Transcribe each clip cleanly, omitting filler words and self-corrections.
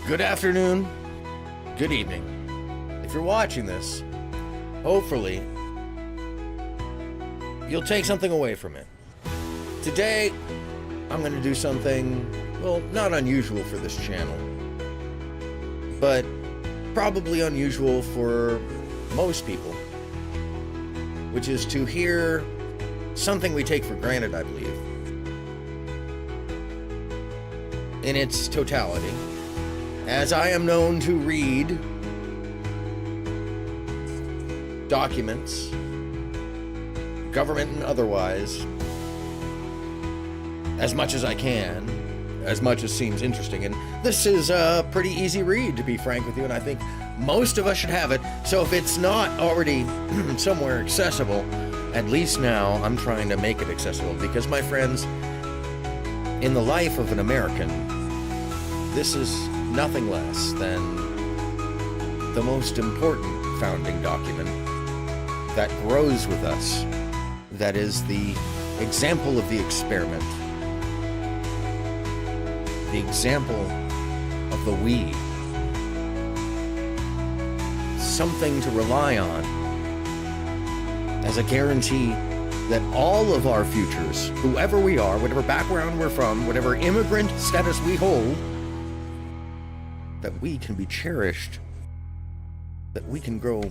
Good afternoon, good evening. If you're watching this, hopefully, you'll take something away from it. Today, I'm going to do something, well, not unusual for this channel, but probably unusual for most people, which is to hear something we take for granted, I believe, in its totality. As I am known to read documents, government and otherwise, as much as I can, as much as seems interesting. And this is a pretty easy read, to be frank with you, and I think most of us should have it. So if it's not already somewhere accessible, at least now I'm trying to make it accessible, because my friends, in the life of an American, this is nothing less than the most important founding document that grows with us, that is the example of the experiment, the example of the we, something to rely on as a guarantee that all of our futures, whoever we are, whatever background we're from, whatever immigrant status we hold, that we can be cherished, that we can grow,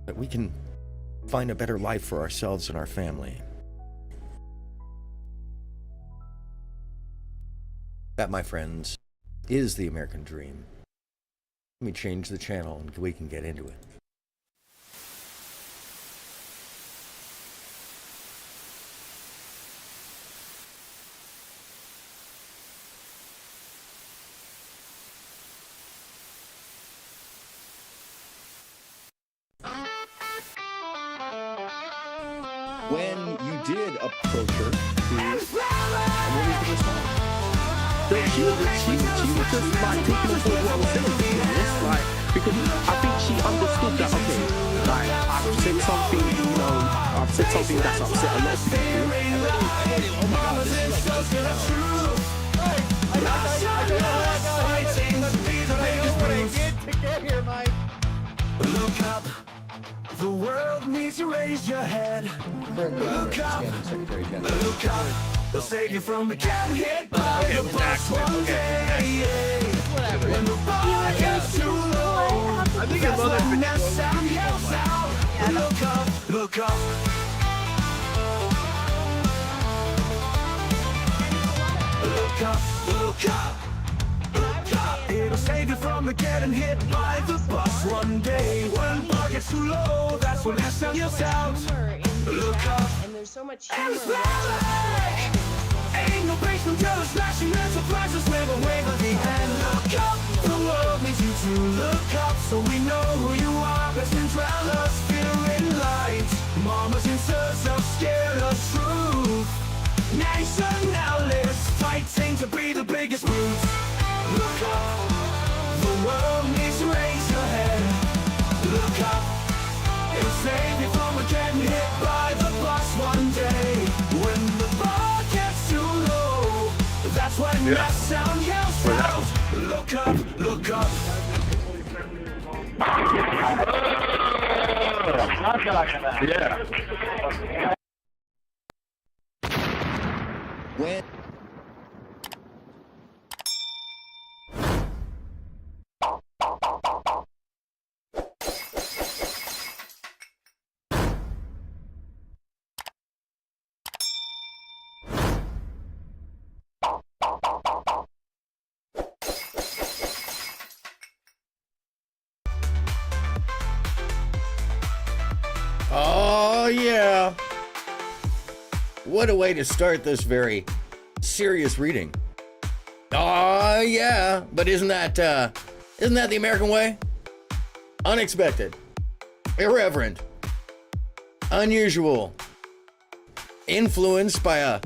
that we can find a better life for ourselves and our family. That, my friends, is the American dream. Let me change the channel and we can get into it. When you did approach her, and what was the response? So she was just like taking on board what I was saying to be honest, like, because I think she understood that, okay, like, I've said something, you know, I've said something that's upset a lot of people. Look up. The world needs to raise your head. Look up, look up. They'll save you from getting hit by the bus one day. When the bar gets too low, that's when that sound yells out. Look up, look up. Look up, look up. It'll save you from getting hit by the bus one day. When the bar gets too low, that's when that sound yells out. Look up, and there's so much humor. Ain't no basement girl slashing and surprises with a wave of the hand. Look up, the world needs you to look up, so we know who you are. Best in travelers, fearing light. Mamas and sisters scared of truth. Nationalists fighting to be the biggest brutes. Look up, the world needs to raise your head. Look up, it'll save you from getting hit by the bus one day. When the bar gets too low, that's when that sound yells out. Look up, look up. Yeah. When Oh yeah! What a way to start this very serious reading. Oh yeah! But isn't that the American way? Unexpected, irreverent, unusual, influenced by a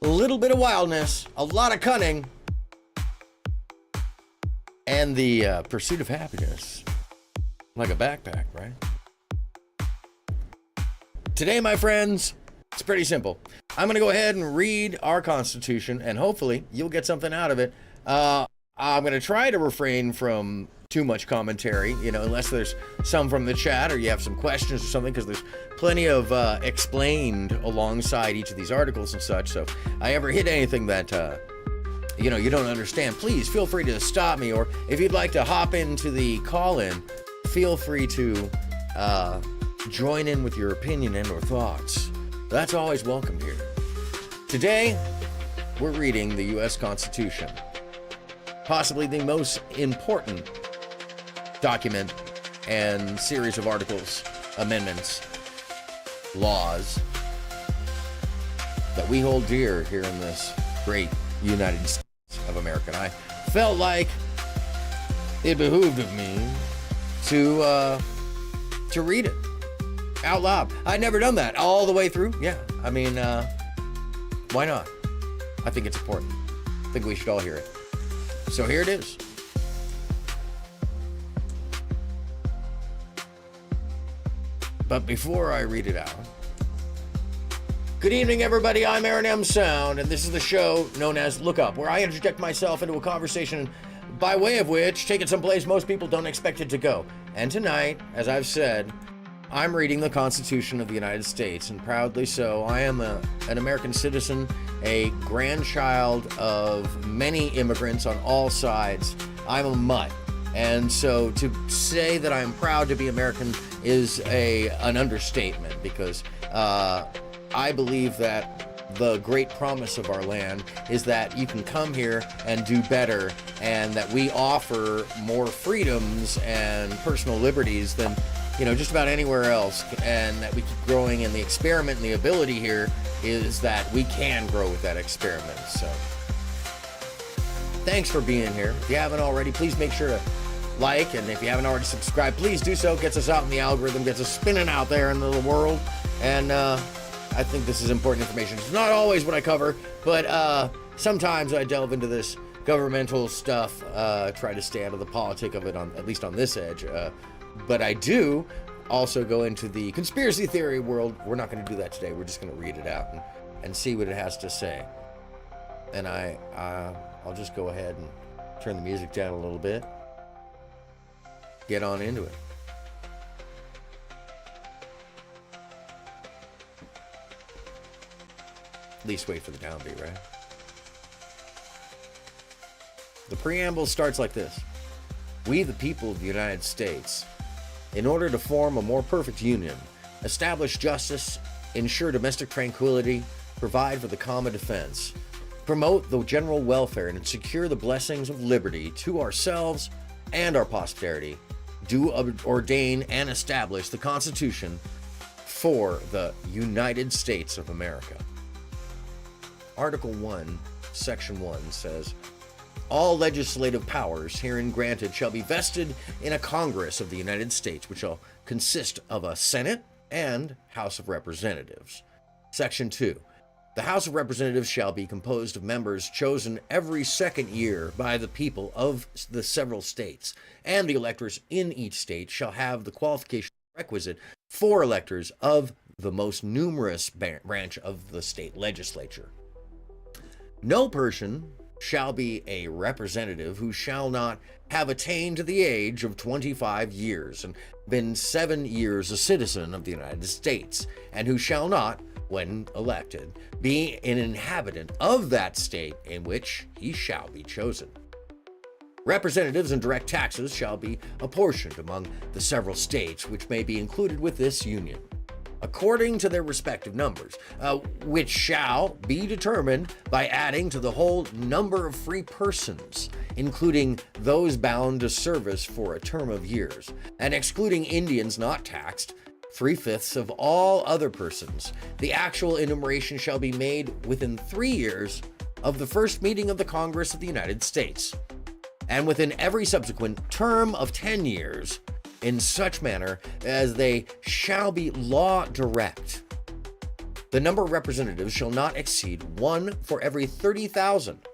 little bit of wildness, a lot of cunning, and the pursuit of happiness. Like a backpack, right? Today, my friends, it's pretty simple. I'm going to go ahead and read our Constitution, and hopefully you'll get something out of it. I I'm going to try to refrain from too much commentary, you know, unless there's some from the chat or you have some questions or something, because there's plenty of explained alongside each of these articles and such. So if I ever hit anything that, you know, you don't understand, please feel free to stop me. Or if you'd like to hop into the call-in, feel free to join in with your opinion and or thoughts. That's always welcome here. Today, we're reading the U.S. Constitution. Possibly the most important document and series of articles, amendments, laws that we hold dear here in this great United States of America. And I felt like it behooved of me to read it out loud. I'd never done that all the way through. Yeah, I mean, why not? I think it's important. I think we should all hear it. So here it is. But before I read it out, good evening, everybody. I'm AronMSound, and this is the show known as LOOKUP, where I interject myself into a conversation by way of which take it someplace most people don't expect it to go. And tonight, as I've said, I'm reading the Constitution of the United States, and proudly so. I am an American citizen, a grandchild of many immigrants on all sides. I'm a mutt. And so to say that I'm proud to be American is an understatement, because I believe that the great promise of our land is that you can come here and do better, and that we offer more freedoms and personal liberties than, you know, just about anywhere else, and that we keep growing. And the experiment and the ability here is that we can grow with that experiment. So thanks for being here. If you haven't already, please make sure to like, and if you haven't already subscribed, please do so. Gets us out in the algorithm, gets us spinning out there in the world. And I think this is important information. It's not always what I cover, but sometimes I delve into this governmental stuff, try to stay out of the politic of it, at least on this edge. But I do also go into the conspiracy theory world. We're not going to do that today. We're just going to read it out and see what it has to say. And I'll just go ahead and turn the music down a little bit. Get on into it. At least wait for the downbeat, right? The preamble starts like this. We, the people of the United States, in order to form a more perfect union, establish justice, ensure domestic tranquility, provide for the common defense, promote the general welfare, and secure the blessings of liberty to ourselves and our posterity, do ordain and establish the Constitution for the United States of America. Article 1, Section 1 says, all legislative powers herein granted shall be vested in a Congress of the United States, which shall consist of a Senate and House of Representatives. Section 2. The House of Representatives shall be composed of members chosen every second year by the people of the several states, and the electors in each state shall have the qualifications requisite for electors of the most numerous branch of the state legislature. No person shall be a representative who shall not have attained to the age of 25 years and been 7 years a citizen of the United States, and who shall not, when elected, be an inhabitant of that state in which he shall be chosen. Representatives and direct taxes shall be apportioned among the several states which may be included with this union, according to their respective numbers, which shall be determined by adding to the whole number of free persons, including those bound to service for a term of years, and excluding Indians not taxed, 3/5 of all other persons. The actual enumeration shall be made within 3 years of the first meeting of the Congress of the United States, and within every subsequent term of 10 years, in such manner as they shall be law direct. The number of representatives shall not exceed 1 for every 30,000,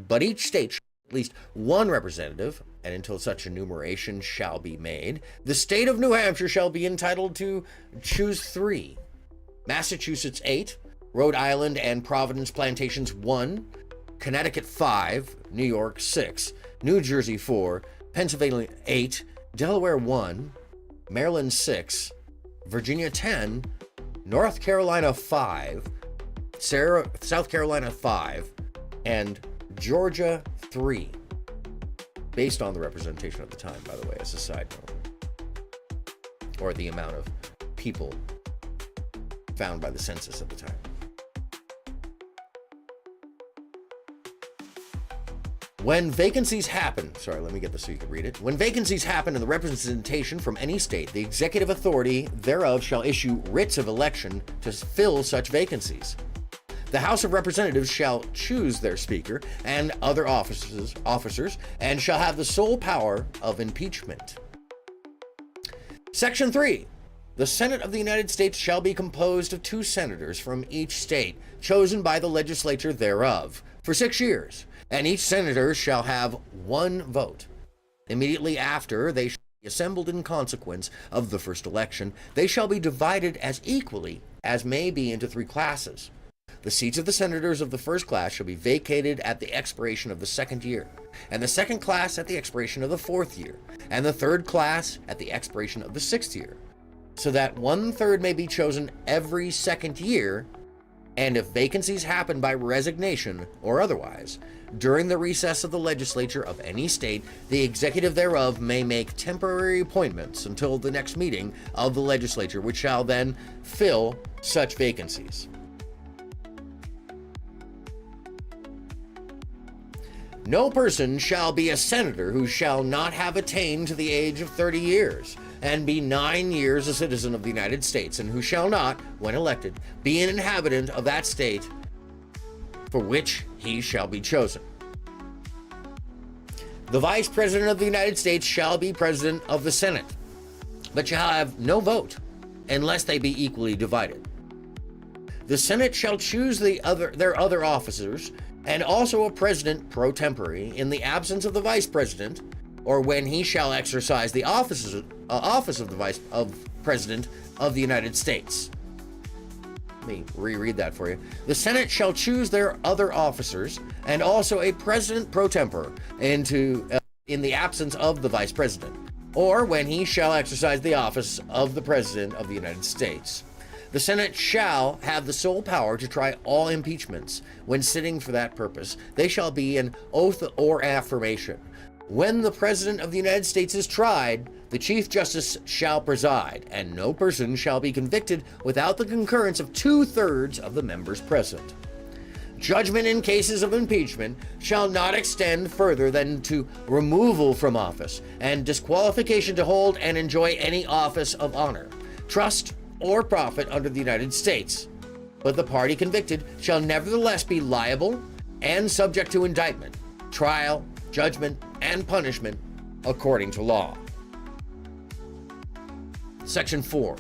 but each state shall have at least 1 representative, and until such enumeration shall be made, the state of New Hampshire shall be entitled to choose 3, Massachusetts 8, Rhode Island and Providence Plantations 1, Connecticut 5, New York 6, New Jersey 4, Pennsylvania 8, Delaware 1, Maryland 6, Virginia 10, North Carolina 5, South Carolina 5, and Georgia 3. Based on the representation at the time, by the way, as a side note. Or the amount of people found by the census at the time. When vacancies happen, let me get this so you can read it. When vacancies happen in the representation from any state, the executive authority thereof shall issue writs of election to fill such vacancies. The House of Representatives shall choose their speaker and other officers, and shall have the sole power of impeachment. Section 3. The Senate of the United States shall be composed of 2 senators from each state, chosen by the legislature thereof, for 6 years, and each senator shall have 1 vote. Immediately after they shall be assembled in consequence of the first election, they shall be divided as equally as may be into 3 classes. The seats of the senators of the first class shall be vacated at the expiration of the 2nd year, and the 2nd class at the expiration of the 4th year, and the 3rd class at the expiration of the 6th year, so that 1/3 may be chosen every 2nd year, and if vacancies happen by resignation or otherwise, during the recess of the legislature of any state, the executive thereof may make temporary appointments until the next meeting of the legislature, which shall then fill such vacancies. No person shall be a senator who shall not have attained to the age of 30 years, and be 9 years a citizen of the United States, and who shall not, when elected, be an inhabitant of that state for which he shall be chosen. The Vice President of the United States shall be President of the Senate, but shall have no vote unless they be equally divided. The Senate shall choose their other officers, and also a president pro tempore in the absence of the vice president, or when he shall exercise the office of the vice president of the United States. Let me reread that for you. The Senate shall choose their other officers, and also a president pro tempore in the absence of the vice president, or when he shall exercise the office of the president of the United States. The Senate shall have the sole power to try all impeachments. When sitting for that purpose, they shall be an oath or affirmation. When the President of the United States is tried, the Chief Justice shall preside, and no person shall be convicted without the concurrence of 2/3 of the members present. Judgment in cases of impeachment shall not extend further than to removal from office and disqualification to hold and enjoy any office of honor, trust, or profit under the United States, but the party convicted shall nevertheless be liable and subject to indictment, trial, judgment, and punishment according to law. Section 4.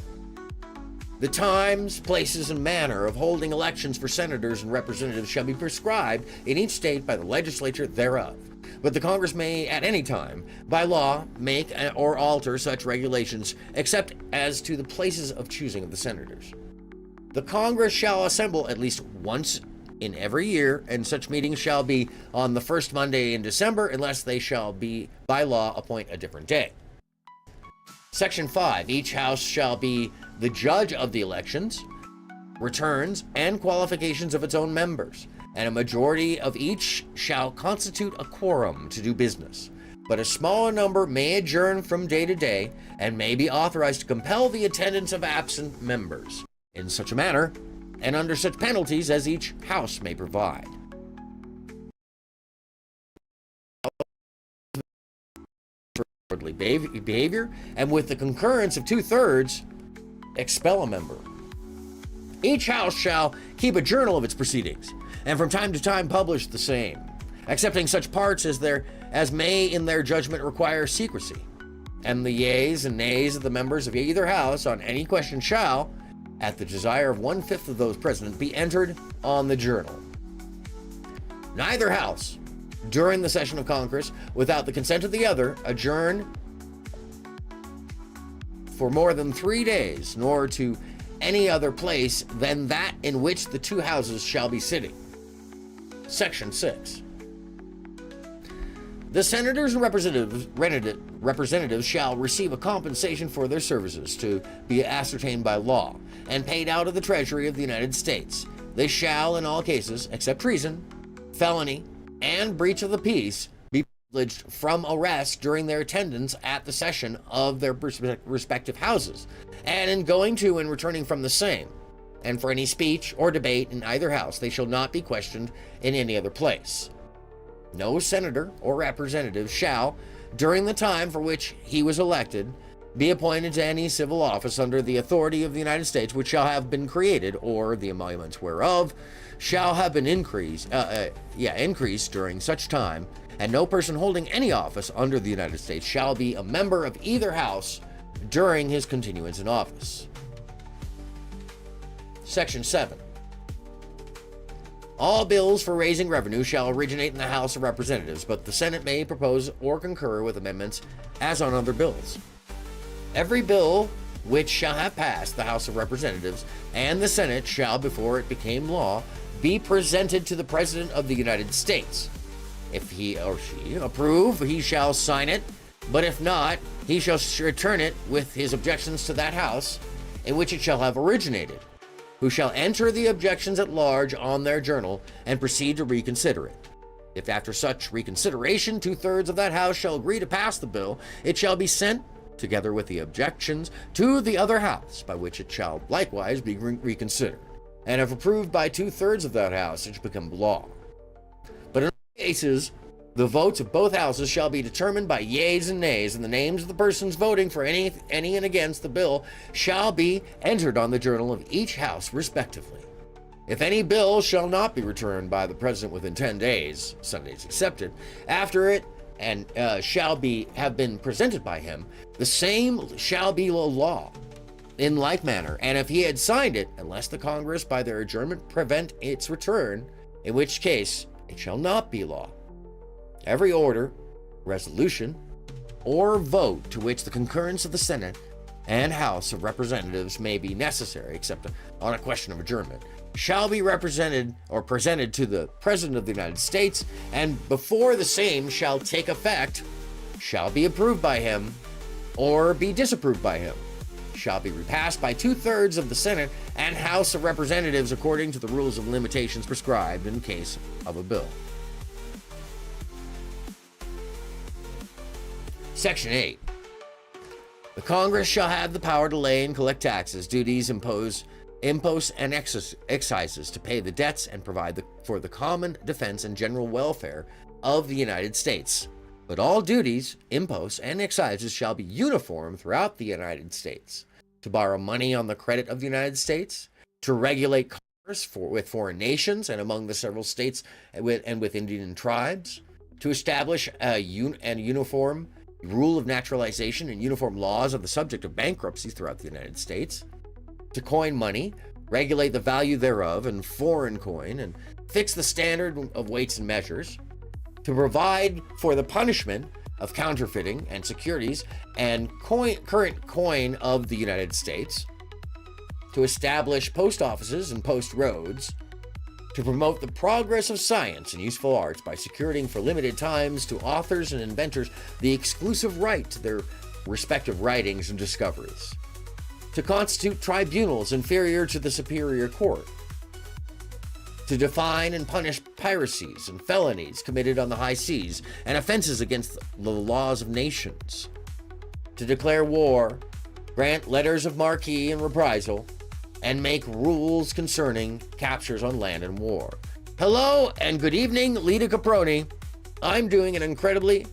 The times, places, and manner of holding elections for senators and representatives shall be prescribed in each state by the legislature thereof, but the Congress may at any time, by law, make or alter such regulations, except as to the places of choosing of the senators. The Congress shall assemble at least once in every year, and such meetings shall be on the first Monday in December, unless they shall be, by law, appoint a different day. Section 5. Each house shall be the judge of the elections, returns, and qualifications of its own members, and a majority of each shall constitute a quorum to do business. But a smaller number may adjourn from day to day, and may be authorized to compel the attendance of absent members, in such a manner, and under such penalties as each house may provide. Behavior, and with the concurrence of 2/3, expel a member. Each house shall keep a journal of its proceedings, and from time to time publish the same, excepting such parts as may in their judgment require secrecy. And the yeas and nays of the members of either house on any question shall, at the desire of 1/5 of those present, be entered on the journal. Neither house, during the session of Congress, without the consent of the other, adjourn for more than 3 days, nor to any other place than that in which the 2 houses shall be sitting. Section 6. The senators and representatives shall receive a compensation for their services to be ascertained by law and paid out of the Treasury of the United States. They shall, in all cases, except treason, felony, and breach of the peace, be privileged from arrest during their attendance at the session of their respective houses, and in going to and returning from the same. And for any speech or debate in either house, they shall not be questioned in any other place. No senator or representative shall, during the time for which he was elected, be appointed to any civil office under the authority of the United States, which shall have been created, or the emoluments whereof shall have been increased during such time, and no person holding any office under the United States shall be a member of either house during his continuance in office. Section 7. All bills for raising revenue shall originate in the House of Representatives, but the Senate may propose or concur with amendments as on other bills. Every bill which shall have passed the House of Representatives and the Senate shall, before it became law, be presented to the President of the United States. If he or she approve, he shall sign it, but if not, he shall return it with his objections to that House in which it shall have originated, who shall enter the objections at large on their journal and proceed to reconsider it. If after such reconsideration 2/3 of that House shall agree to pass the bill, it shall be sent, together with the objections, to the other House, by which it shall likewise be reconsidered. And if approved by 2/3 of that House, it shall become law. But in all cases, the votes of both houses shall be determined by yeas and nays, and the names of the persons voting for any and against the bill shall be entered on the journal of each house respectively. If any bill shall not be returned by the President within 10 days, Sundays excepted, after it and have been presented by him, the same shall be law in like manner, and if he had signed it, unless the Congress by their adjournment prevent its return, in which case it shall not be law. Every order, resolution, or vote to which the concurrence of the Senate and House of Representatives may be necessary, except on a question of adjournment, shall be presented to the President of the United States, and before the same shall take effect, shall be approved by him or be disapproved by him, shall be repassed by 2/3 of the Senate and House of Representatives according to the rules of limitations prescribed in case of a bill. Section 8. The Congress shall have the power to lay and collect taxes, duties, imposts, and excises, to pay the debts and provide for the common defense and general welfare of the United States. But all duties, imposts, and excises shall be uniform throughout the United States. To borrow money on the credit of the United States, to regulate commerce with foreign nations and among the several states and with Indian tribes, to establish a uniform rule of naturalization and uniform laws on the subject of bankruptcy throughout the United States, to coin money, regulate the value thereof and foreign coin, and fix the standard of weights and measures, to provide for the punishment of counterfeiting and securities and current coin of the United States, to establish post offices and post roads, to promote the progress of science and useful arts by securing for limited times to authors and inventors the exclusive right to their respective writings and discoveries, to constitute tribunals inferior to the superior court, to define and punish piracies and felonies committed on the high seas and offenses against the laws of nations, to declare war, grant letters of marque and reprisal, and make rules concerning captures on land and war. Hello and good evening, Lita Caproni. I'm doing an incredibly,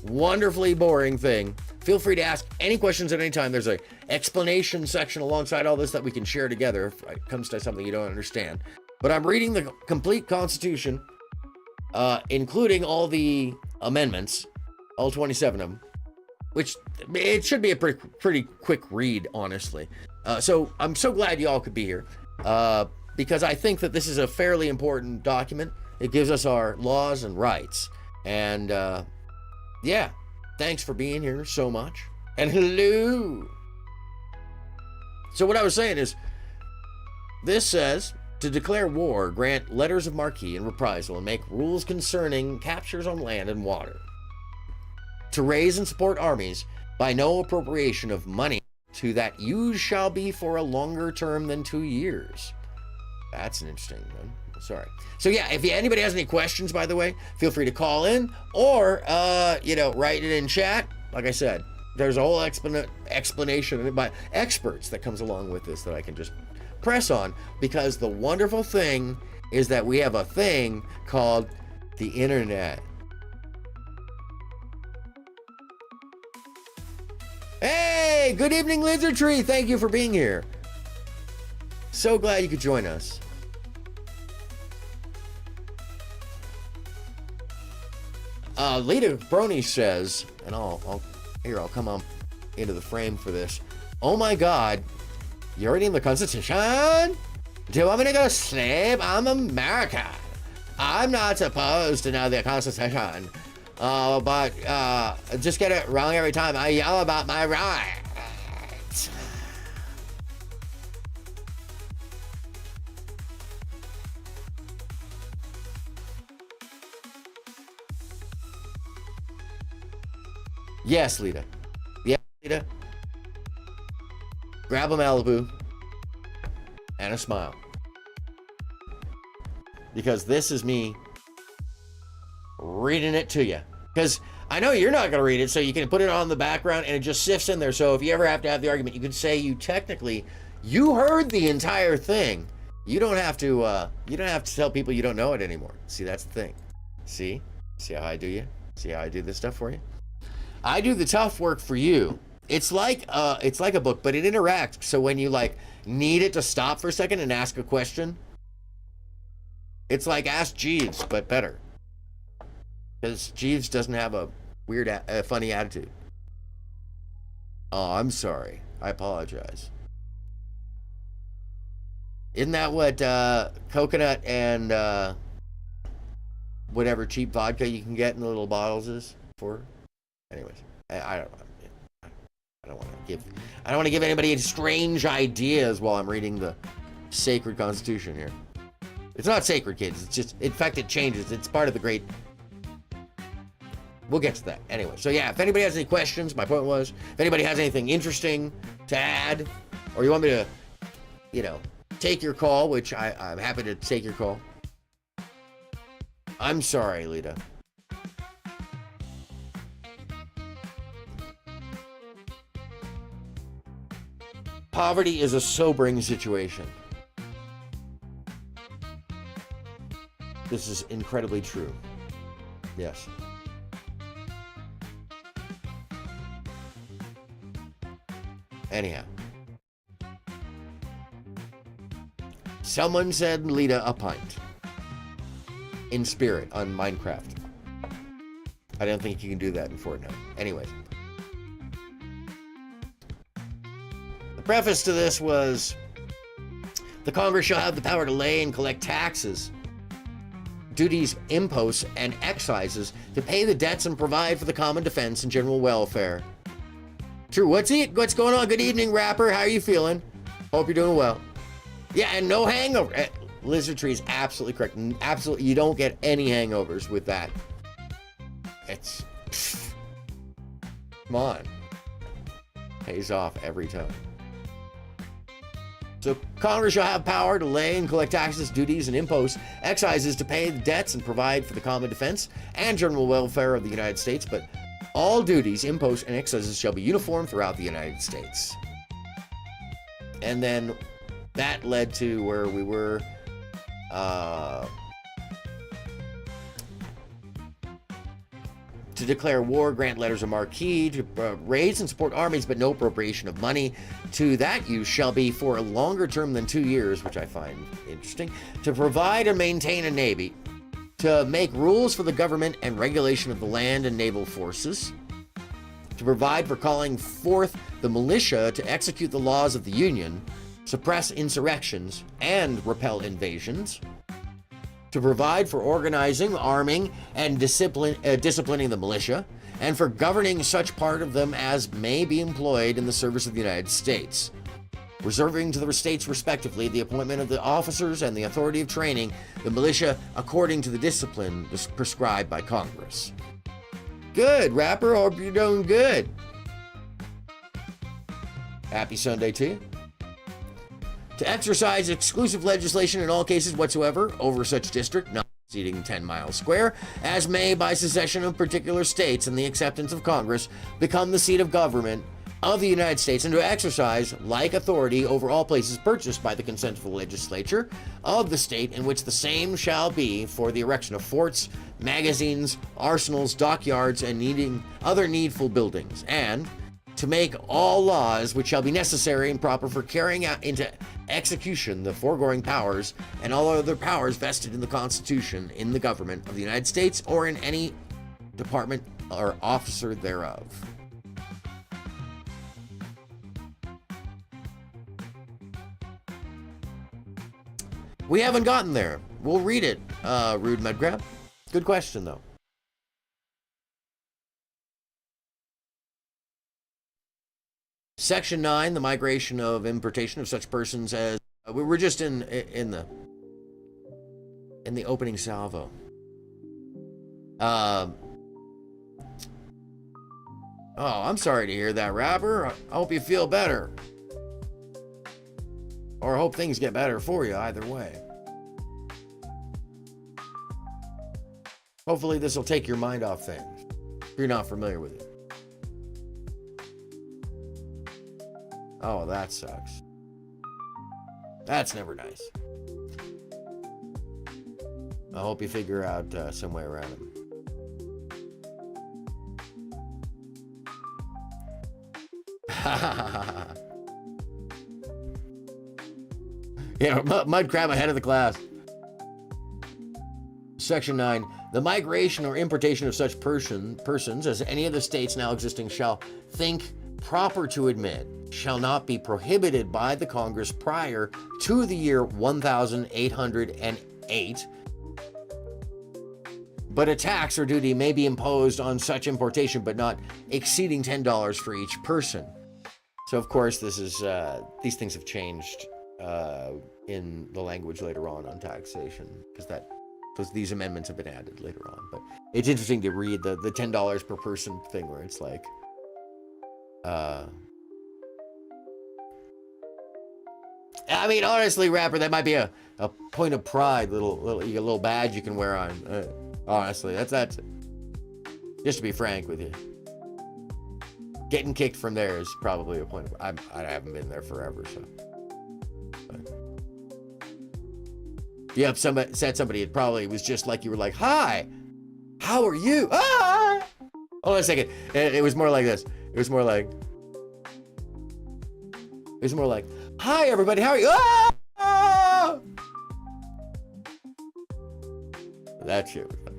wonderfully boring thing. Feel free to ask any questions at any time. There's an explanation section alongside all this that we can share together if it comes to something you don't understand. But I'm reading the complete Constitution, including all the amendments, all 27 of them, which it should be a pretty quick read, honestly. So I'm so glad y'all could be here, because I think that this is a fairly important document. It gives us our laws and rights. And yeah, thanks for being here so much. And hello. So what I was saying is, this says, to declare war, grant letters of marque and reprisal, and make rules concerning captures on land and water. to raise and support armies by no appropriation of money to that use shall be for a longer term than 2 years. That's an interesting one. Sorry. So yeah, if anybody has any questions, by the way, feel free to call in or, write it in chat. Like I said, there's a whole explanation by experts that comes along with this that I can just press on, because the wonderful thing is that we have a thing called the internet. Hey, good evening, Lizard Tree. Thank you for being here. So glad you could join us. Lita Brony says, and I'll come up into the frame for this. Oh my God, you're reading the Constitution? Do you want me to go to sleep? I'm American. I'm not supposed to know the Constitution. But just get it wrong every time I yell about my rights. Yes, Lita. Yeah, Lita. Grab a Malibu and a smile. Because this is me reading it to you. Because I know you're not going to read it, so you can put it on the background and it just sifts in there. So if you ever have to have the argument, you can say you heard the entire thing. You don't have to tell people you don't know it anymore. See, that's the thing. See how I do you? See how I do this stuff for you? I do the tough work for you. It's like a book, but it interacts. So when you need it to stop for a second and ask a question, it's like Ask Jeeves, but better. Because Jeeves doesn't have a weird, funny attitude. Oh, I'm sorry. I apologize. Isn't that what coconut and whatever cheap vodka you can get in the little bottles is for? Anyways, I don't know. I don't want to give anybody strange ideas while I'm reading the sacred Constitution here. It's not sacred, kids. It's just, in fact, it changes. It's part of the great. We'll get to that anyway. So yeah, if anybody has any questions, my point was, if anybody has anything interesting to add, or you want me to, take your call, which I'm happy to take your call. I'm sorry, Lita. Poverty is a sobering situation. This is incredibly true. Yes. Anyhow. Someone said Lita a pint. In spirit on Minecraft. I don't think you can do that in Fortnite. Anyways. The preface to this was, the Congress shall have the power to lay and collect taxes, duties, imposts, and excises to pay the debts and provide for the common defense and general welfare. True. What's going on? Good evening, rapper. How are you feeling? Hope you're doing well. Yeah, and no hangover. Lizard Tree is absolutely correct. Absolutely, you don't get any hangovers with that. It's... Come on. Pays off every time. So Congress shall have power to lay and collect taxes, duties, and imposts, excises to pay the debts and provide for the common defense and general welfare of the United States, but all duties, imposts, and excises shall be uniform throughout the United States. And then that led to where we were, to declare war, grant letters of marque, to raise and support armies, but no appropriation of money to that use shall be for a longer term than 2 years, which I find interesting, to provide and maintain a navy, to make rules for the government and regulation of the land and naval forces, to provide for calling forth the militia to execute the laws of the Union, suppress insurrections, and repel invasions, to provide for organizing, arming, and disciplining the militia, and for governing such part of them as may be employed in the service of the United States, reserving to the states respectively the appointment of the officers and the authority of training the militia according to the discipline prescribed by Congress. Good, rapper. Hope you're doing good. Happy Sunday to you. To exercise exclusive legislation in all cases whatsoever over such district, not exceeding 10 miles square, as may by secession of particular states and the acceptance of Congress become the seat of government of the United States, and to exercise like authority over all places purchased by the consent of the legislature of the state in which the same shall be for the erection of forts, magazines, arsenals, dockyards, and other needful buildings, and to make all laws which shall be necessary and proper for carrying out into execution the foregoing powers and all other powers vested in the Constitution in the government of the United States or in any department or officer thereof. We haven't gotten there. We'll read it, Rude Mudcrab. Good question, though. Section 9, the migration of importation of such persons as... we were just in the opening salvo. Oh, I'm sorry to hear that, rapper. I hope you feel better. Or I hope things get better for you either way. Hopefully this will take your mind off things if you're not familiar with it. Oh, that sucks. That's never nice. I hope you figure out some way around it. Yeah, mud crab ahead of the class. Section 9. The migration or importation of such persons as any of the states now existing shall think proper to admit shall not be prohibited by the Congress prior to the year 1808, but a tax or duty may be imposed on such importation, but not exceeding $10 for each person. So, of course, this is these things have changed in the language later on taxation, because these amendments have been added later on. But it's interesting to read the $10 per person thing, where it's like, I mean, honestly, rapper, that might be a point of pride, little badge you can wear on. Honestly, that's just to be frank with you. Getting kicked from there is probably a point of, I haven't been there forever, so. But if you upset somebody, it probably was just like you were like, "Hi, how are you?" Ah! Hold on a second. It was more like this. It was more like, "Hi, everybody, how are you?" Ah! That shit was funny.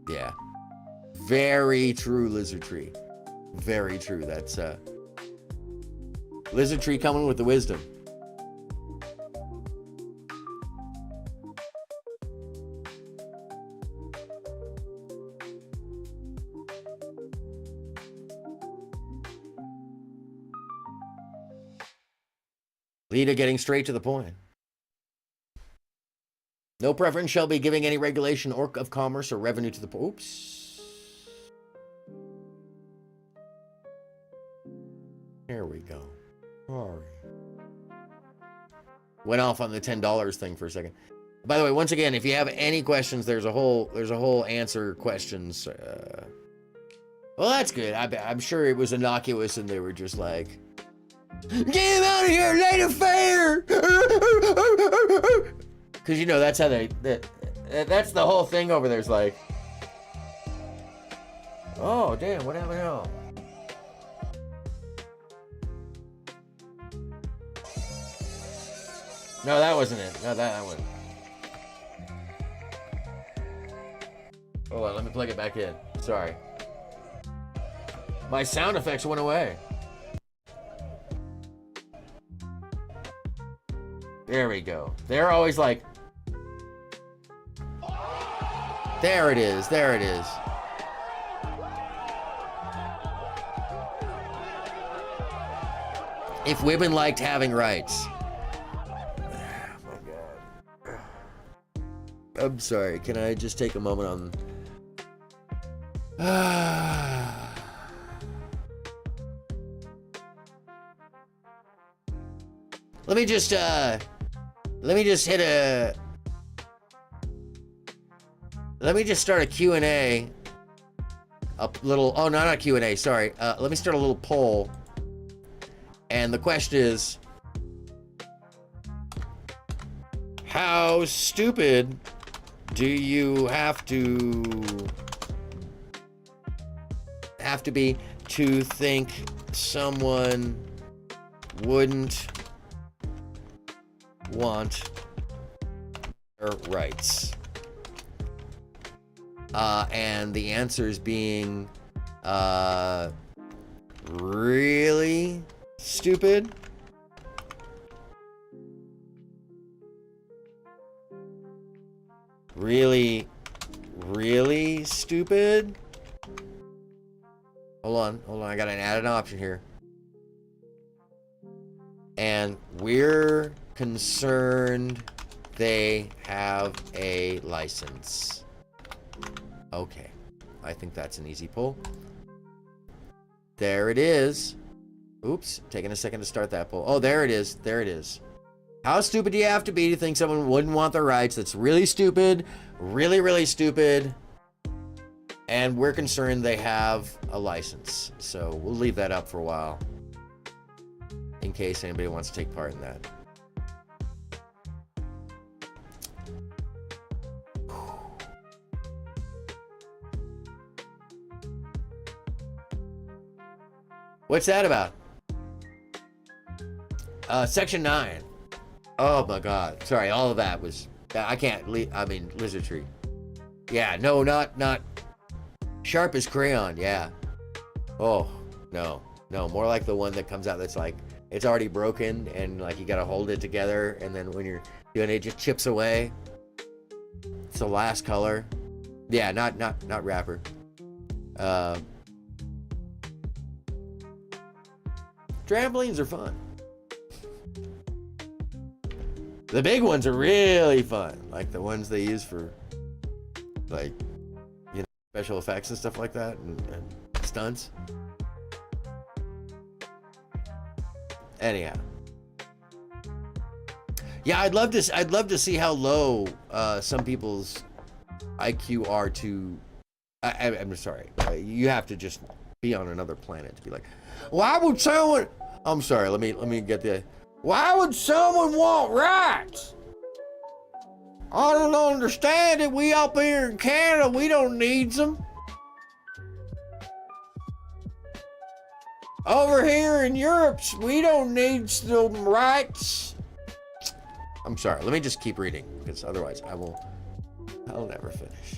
Yeah. Very true, Lizard Tree. Very true. That's Lizard Tree coming with the wisdom. Lita getting straight to the point. No preference shall be giving any regulation or of commerce or revenue to the... Oops. There we go. Sorry. Went off on the $10 thing for a second. By the way, once again, if you have any questions, there's a whole answer questions. Well, that's good. I'm sure it was innocuous and they were just like, "Get him out of here, late affair!" Because, you know, that's how that's the whole thing over there. Is like, oh, damn, what happened now? No, that wasn't it. No, that wasn't. Hold on, let me plug it back in. Sorry. My sound effects went away. There we go. They're always like... There it is. There it is. If women liked having rights. Oh my God. I'm sorry. Can I just take a moment on... Let me just hit a... Let me just start a Q&A. A little... Oh, no, not Q&A. Sorry. Let me start a little poll. And the question is... How stupid do you have to be to think someone wouldn't want their rights? And the answers being really stupid. Really stupid. Hold on, I gotta add an option here. And we're concerned they have a license. Okay, I think that's an easy poll. There it is. Oops, taking a second to start that poll. Oh, there it is. There it is. How stupid do you have to be to think someone wouldn't want their rights? That's really stupid. Really stupid. And we're concerned they have a license. So we'll leave that up for a while, in case anybody wants to take part in that. What's that about? Section 9. Oh my God. Sorry, all of that was... I can't... I mean, lizardry. Yeah, no, not... Sharp as crayon, yeah. Oh, no. No, more like the one that comes out that's like... It's already broken, and like you gotta hold it together, and then when you're doing it, it just chips away. It's the last color. Yeah, not wrapper. Trampolines are fun. The big ones are really fun, like the ones they use for, like, you know, special effects and stuff like that, and stunts. Anyhow, yeah, I'd love to see how low some people's IQ are to. I'm sorry, you have to just be on another planet to be like, why would someone? I'm sorry, let me get the. Why would someone want rights? I don't understand it. We up here in Canada, we don't need them. Over here in Europe, we don't need some rights. I'm sorry, let me just keep reading, because otherwise I'll never finish.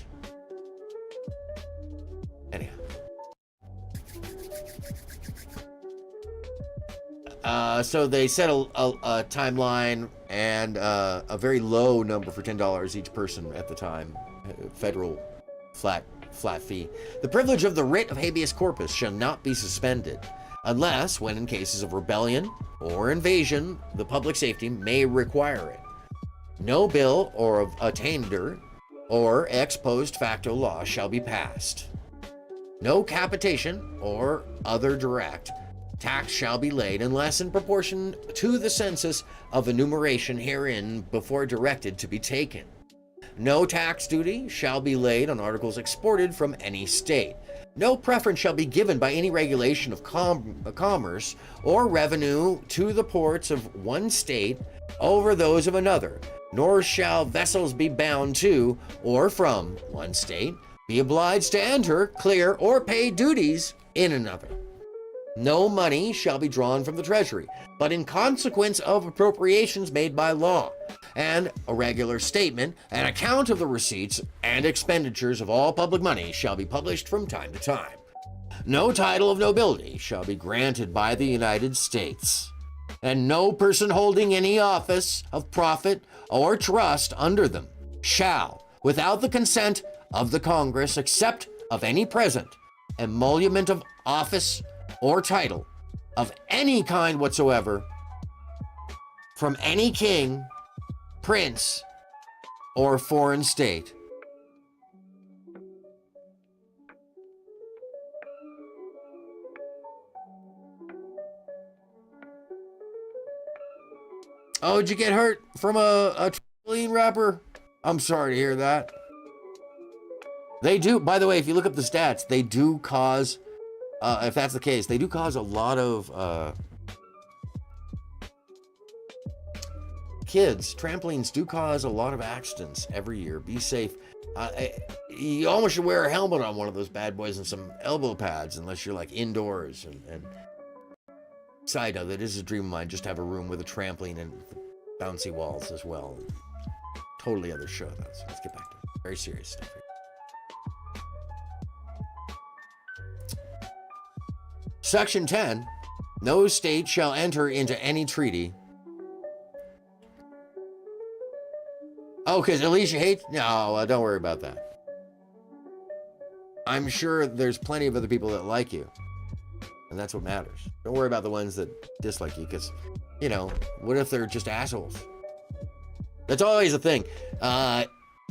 Anyhow. So they set a timeline and a very low number for $10 each person at the time, federal flat fee. The privilege of the writ of habeas corpus shall not be suspended unless when in cases of rebellion or invasion the public safety may require it. No bill or of attainder or ex post facto law shall be passed. No capitation or other direct tax shall be laid unless in proportion to the census of enumeration herein before directed to be taken. No tax duty shall be laid on articles exported from any state. No preference shall be given by any regulation of commerce or revenue to the ports of one state over those of another, nor shall vessels be bound to or from one state be obliged to enter, clear, or pay duties in another. No money shall be drawn from the treasury, but in consequence of appropriations made by law, and a regular statement and account of the receipts and expenditures of all public money shall be published from time to time. No title of nobility shall be granted by the United States, and no person holding any office of profit or trust under them shall, without the consent of the Congress, except of any present emolument of office or title of any kind whatsoever from any king, prince, or foreign state Oh, did you get hurt from a trampoline wrapper? I'm sorry to hear that. They do, by the way, if you look up the stats, they do cause, if that's the case, they do cause a lot of kids. Trampolines do cause a lot of accidents every year. Be safe. You almost should wear a helmet on one of those bad boys and some elbow pads unless you're like indoors. And side note, that is a dream of mine, just to have a room with a trampoline and bouncy walls as well. Totally other show though, so let's get back to it. Very serious stuff here. Section 10, no state shall enter into any treaty. Oh, because Alicia hates? No, don't worry about that. I'm sure there's plenty of other people that like you. And that's what matters. Don't worry about the ones that dislike you, because, you know, what if they're just assholes? That's always a thing.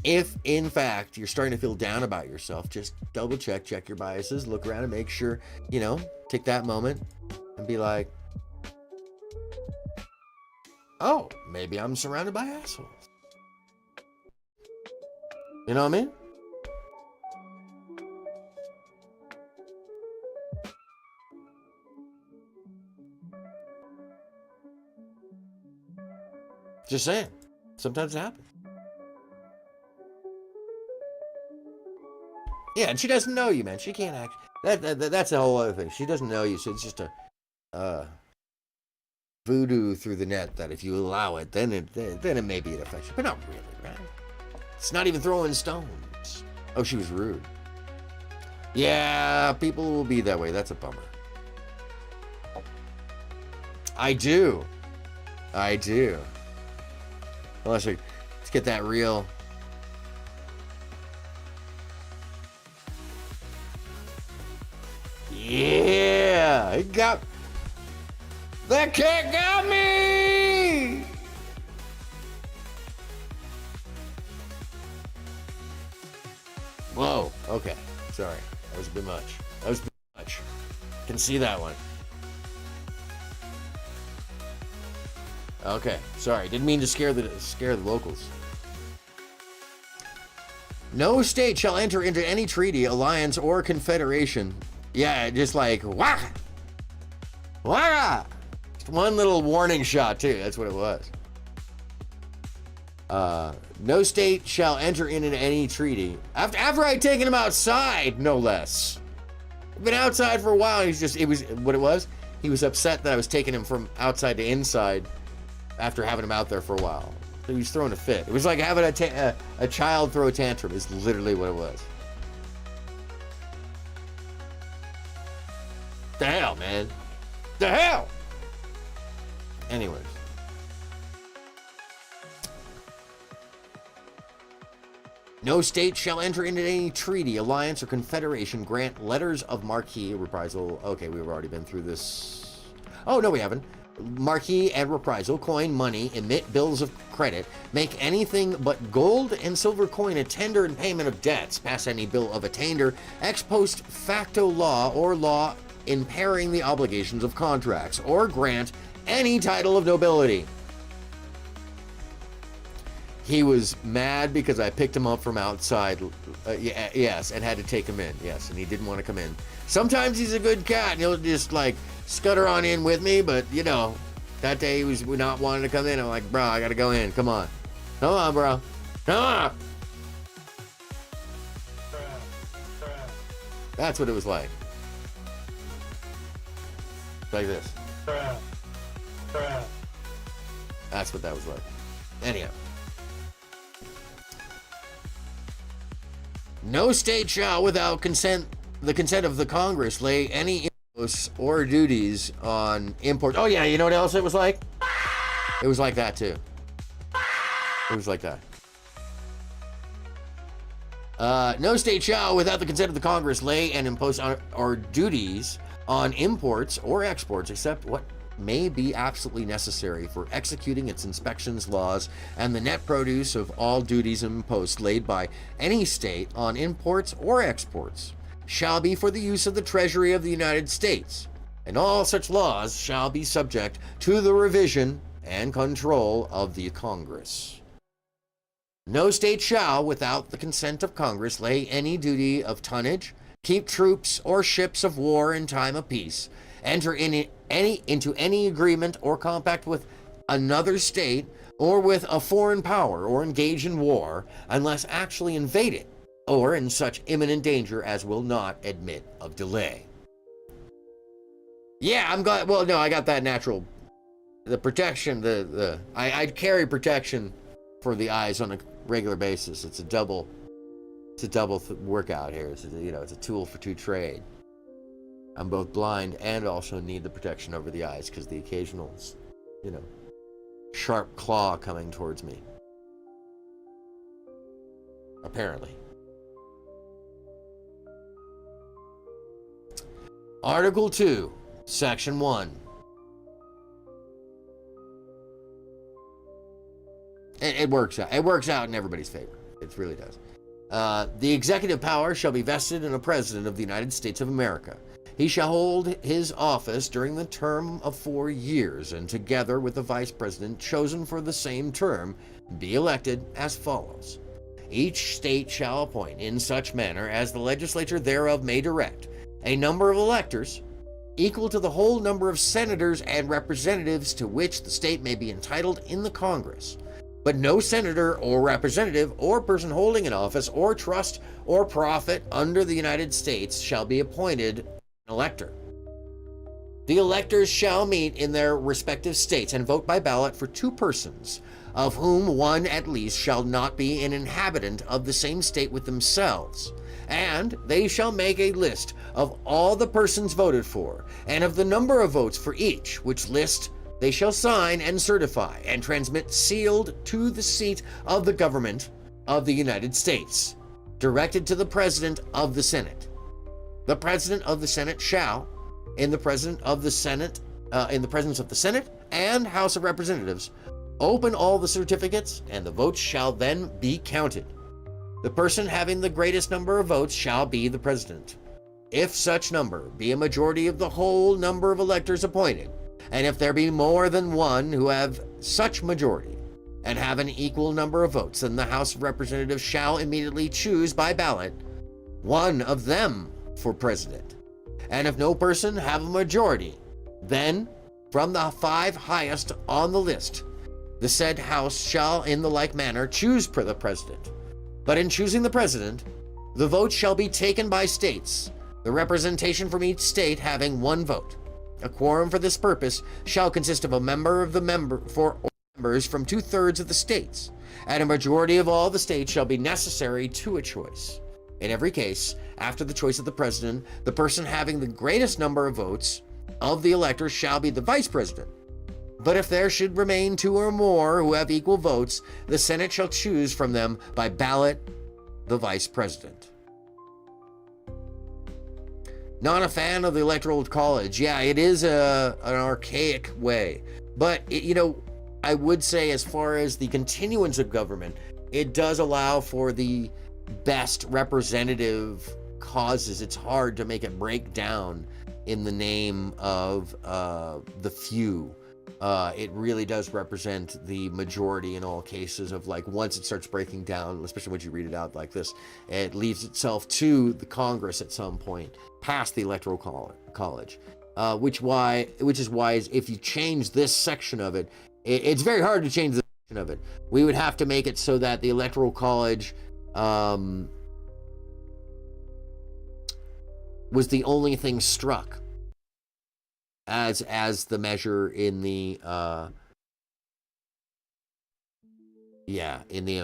If, in fact, you're starting to feel down about yourself, just double check your biases, look around and make sure, you know, take that moment and be like, oh, maybe I'm surrounded by assholes. You know what I mean? Just saying. Sometimes it happens. Yeah, and she doesn't know you, man. She can't act. That's a whole other thing. She doesn't know you, so it's just a voodoo through the net that if you allow it, then it may be an affection, but not really, right? It's not even throwing stones. Oh, she was rude. Yeah, people will be that way. That's a bummer. I do. Well, let's get that real. Yeah, it got. That cat got me. Whoa. Okay. Sorry. That was a bit much. Can see that one. Okay, sorry. Didn't mean to scare the locals. No state shall enter into any treaty, alliance, or confederation. Yeah, just like wah, wah. Just one little warning shot too. That's what it was. No state shall enter into any treaty after I'd taken him outside, no less. Been outside for a while. He was upset that I was taking him from outside to inside. After having him out there for a while, so he was throwing a fit. It was like having a child throw a tantrum. Is literally what it was. The hell, man. The hell. Anyways, no state shall enter into any treaty, alliance, or confederation, grant letters of marque, reprisal. Okay, we've already been through this. Oh no, we haven't. Marque and reprisal, coin money, emit bills of credit, make anything but gold and silver coin a tender in payment of debts, pass any bill of attainder, ex post facto law or law impairing the obligations of contracts, or grant any title of nobility. He was mad because I picked him up from outside, yes, and had to take him in, yes, and he didn't want to come in. Sometimes he's a good cat and he'll just like scutter on in with me, but you know, that day he was not wanting to come in. I'm like, bro, I gotta go in. Come on, bro, come on. That's what it was like. Like this. That's what that was like. Anyhow. No state shall, without the consent of the Congress, lay any imposts or duties on import. Oh yeah, you know what else it was like? It was like that too. It was like that. No state shall, without the consent of the Congress, lay and impose or duties on imports or exports, except what may be absolutely necessary for executing its inspections laws, and the net produce of all duties and imposts laid by any state on imports or exports shall be for the use of the Treasury of the United States, and all such laws shall be subject to the revision and control of the Congress. No state shall, without the consent of Congress, lay any duty of tonnage, keep troops or ships of war in time of peace, enter into any agreement or compact with another state or with a foreign power, or engage in war unless actually invaded or in such imminent danger as will not admit of delay. Yeah, I got that natural. The protection, I carry protection for the eyes on a regular basis. It's a double workout here. It's a tool for two trade. I'm both blind and also need the protection over the eyes because the occasional, sharp claw coming towards me. Apparently. Article 2, Section 1. It works out. It works out in everybody's favor. It really does. The executive power shall be vested in a president of the United States of America. He shall hold his office during the term of 4 years, and together with the vice president chosen for the same term, be elected as follows. Each state shall appoint, in such manner as the legislature thereof may direct, a number of electors equal to the whole number of senators and representatives to which the state may be entitled in the Congress. But no senator or representative or person holding an office or trust or profit under the United States shall be appointed an elector. The electors shall meet in their respective states and vote by ballot for 2 persons, of whom one at least shall not be an inhabitant of the same state with themselves. And they shall make a list of all the persons voted for, and of the number of votes for each, which list they shall sign and certify, and transmit sealed to the seat of the government of the United States, directed to the President of the Senate. The President of the Senate shall, in the presence of the Senate and House of Representatives, open all the certificates, and the votes shall then be counted. The person having the greatest number of votes shall be the President, if such number be a majority of the whole number of electors appointed. And if there be more than one who have such majority and have an equal number of votes, then the House of Representatives shall immediately choose by ballot one of them for president. And if no person have a majority, then from the 5 highest on the list, the said House shall in the like manner choose for the president. But in choosing the president, the vote shall be taken by states, the representation from each state having 1 vote. A quorum for this purpose shall consist of a member of the members from 2/3 of the states, and a majority of all the states shall be necessary to a choice. In every case, after the choice of the president, the person having the greatest number of votes of the electors shall be the vice president. But if there should remain 2 or more who have equal votes, the Senate shall choose from them by ballot the vice president. Not a fan of the Electoral College. Yeah, it is an archaic way. But, I would say as far as the continuance of government, it does allow for the best representative causes. It's hard to make it break down in the name of the few. It really does represent the majority in all cases of, like, once it starts breaking down, especially when you read it out like this, it leaves itself to the Congress at some point past the Electoral College, which is why if you change this section of it, it's very hard to change this section of it. We would have to make it so that the Electoral College was the only thing struck as the measure in the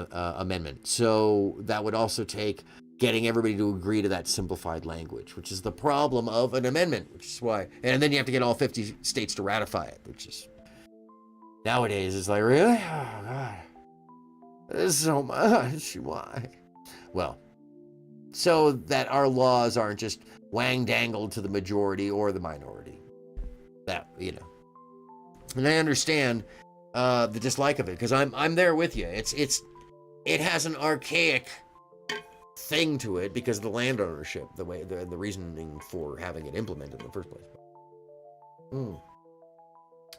amendment. So that would also take getting everybody to agree to that simplified language, which is the problem of an amendment, which is why, and then you have to get all 50 states to ratify it, which is nowadays is like, really? Oh God, there's so much. Why? Well, so that our laws aren't just wang dangled to the majority or the minority. That, And I understand the dislike of it, because I'm there with you. It has an archaic thing to it because of the land ownership, the reasoning for having it implemented in the first place.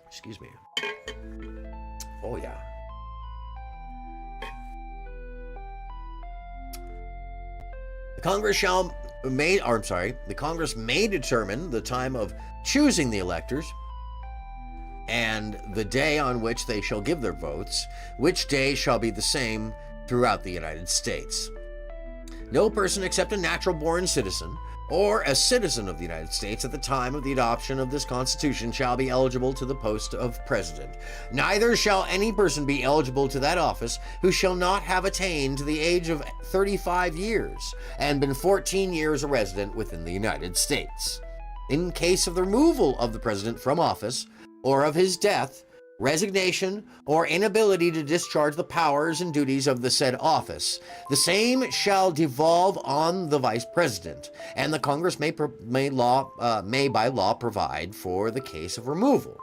Excuse me. Oh yeah. The Congress may determine the time of choosing the electors and the day on which they shall give their votes, which day shall be the same throughout the United States. No person except a natural-born citizen or a citizen of the United States at the time of the adoption of this Constitution shall be eligible to the post of President. Neither shall any person be eligible to that office who shall not have attained to the age of 35 years and been 14 years a resident within the United States. In case of the removal of the President from office or of his death, resignation, or inability to discharge the powers and duties of the said office, the same shall devolve on the Vice President, and the Congress may by law provide for the case of removal,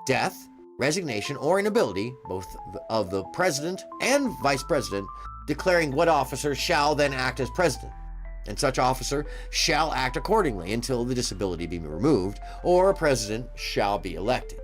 death, resignation, or inability, both of the President and Vice President, declaring what officer shall then act as President. And such officer shall act accordingly until the disability be removed, or a President shall be elected.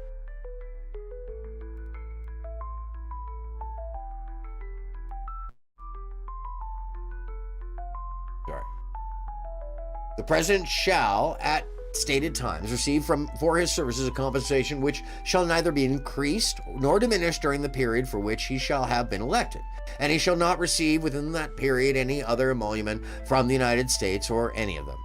The President shall, at stated times, receive for his services a compensation which shall neither be increased nor diminished during the period for which he shall have been elected, and he shall not receive within that period any other emolument from the United States or any of them.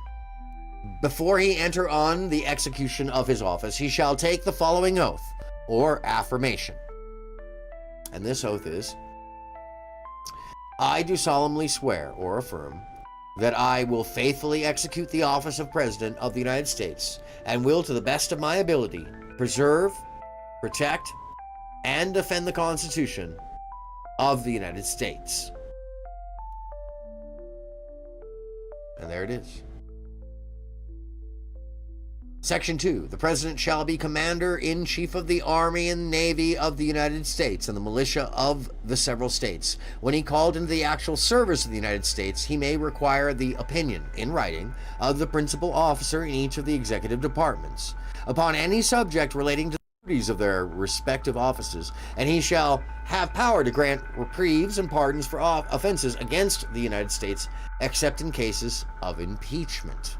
Before he enter on the execution of his office, he shall take the following oath, or affirmation. And this oath is, I do solemnly swear or affirm that I will faithfully execute the office of President of the United States and will, to the best of my ability, preserve, protect, and defend the Constitution of the United States. And there it is. Section 2. The President shall be Commander-in-Chief of the Army and Navy of the United States and the militia of the several states. When he called into the actual service of the United States, he may require the opinion, in writing, of the principal officer in each of the executive departments upon any subject relating to the duties of their respective offices, and he shall have power to grant reprieves and pardons for offenses against the United States, except in cases of impeachment.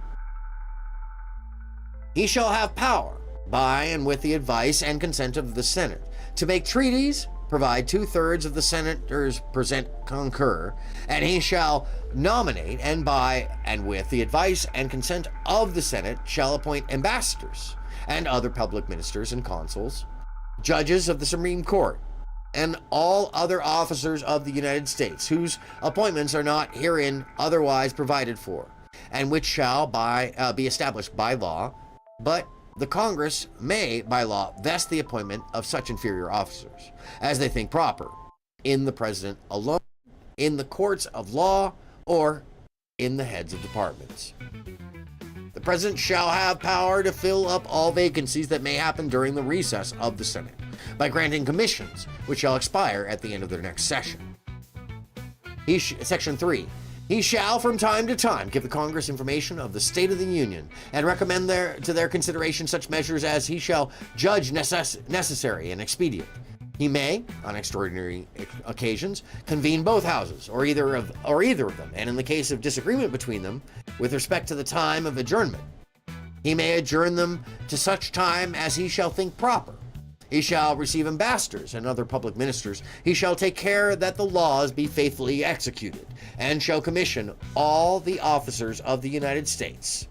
He shall have power, by and with the advice and consent of the Senate, to make treaties, provide 2/3 of the senators present concur, and he shall nominate, and by and with the advice and consent of the Senate shall appoint ambassadors and other public ministers and consuls, judges of the Supreme Court, and all other officers of the United States, whose appointments are not herein otherwise provided for, and which shall be established by law. But the Congress may, by law, vest the appointment of such inferior officers, as they think proper, in the President alone, in the courts of law, or in the heads of departments. The President shall have power to fill up all vacancies that may happen during the recess of the Senate, by granting commissions, which shall expire at the end of their next session. Section 3. He shall from time to time give the Congress information of the state of the Union and recommend to their consideration such measures as he shall judge necessary and expedient. He may, on extraordinary occasions, convene both houses or either of them, and in the case of disagreement between them with respect to the time of adjournment, he may adjourn them to such time as he shall think proper. He shall receive ambassadors and other public ministers. He shall take care that the laws be faithfully executed, and shall commission all the officers of the United States.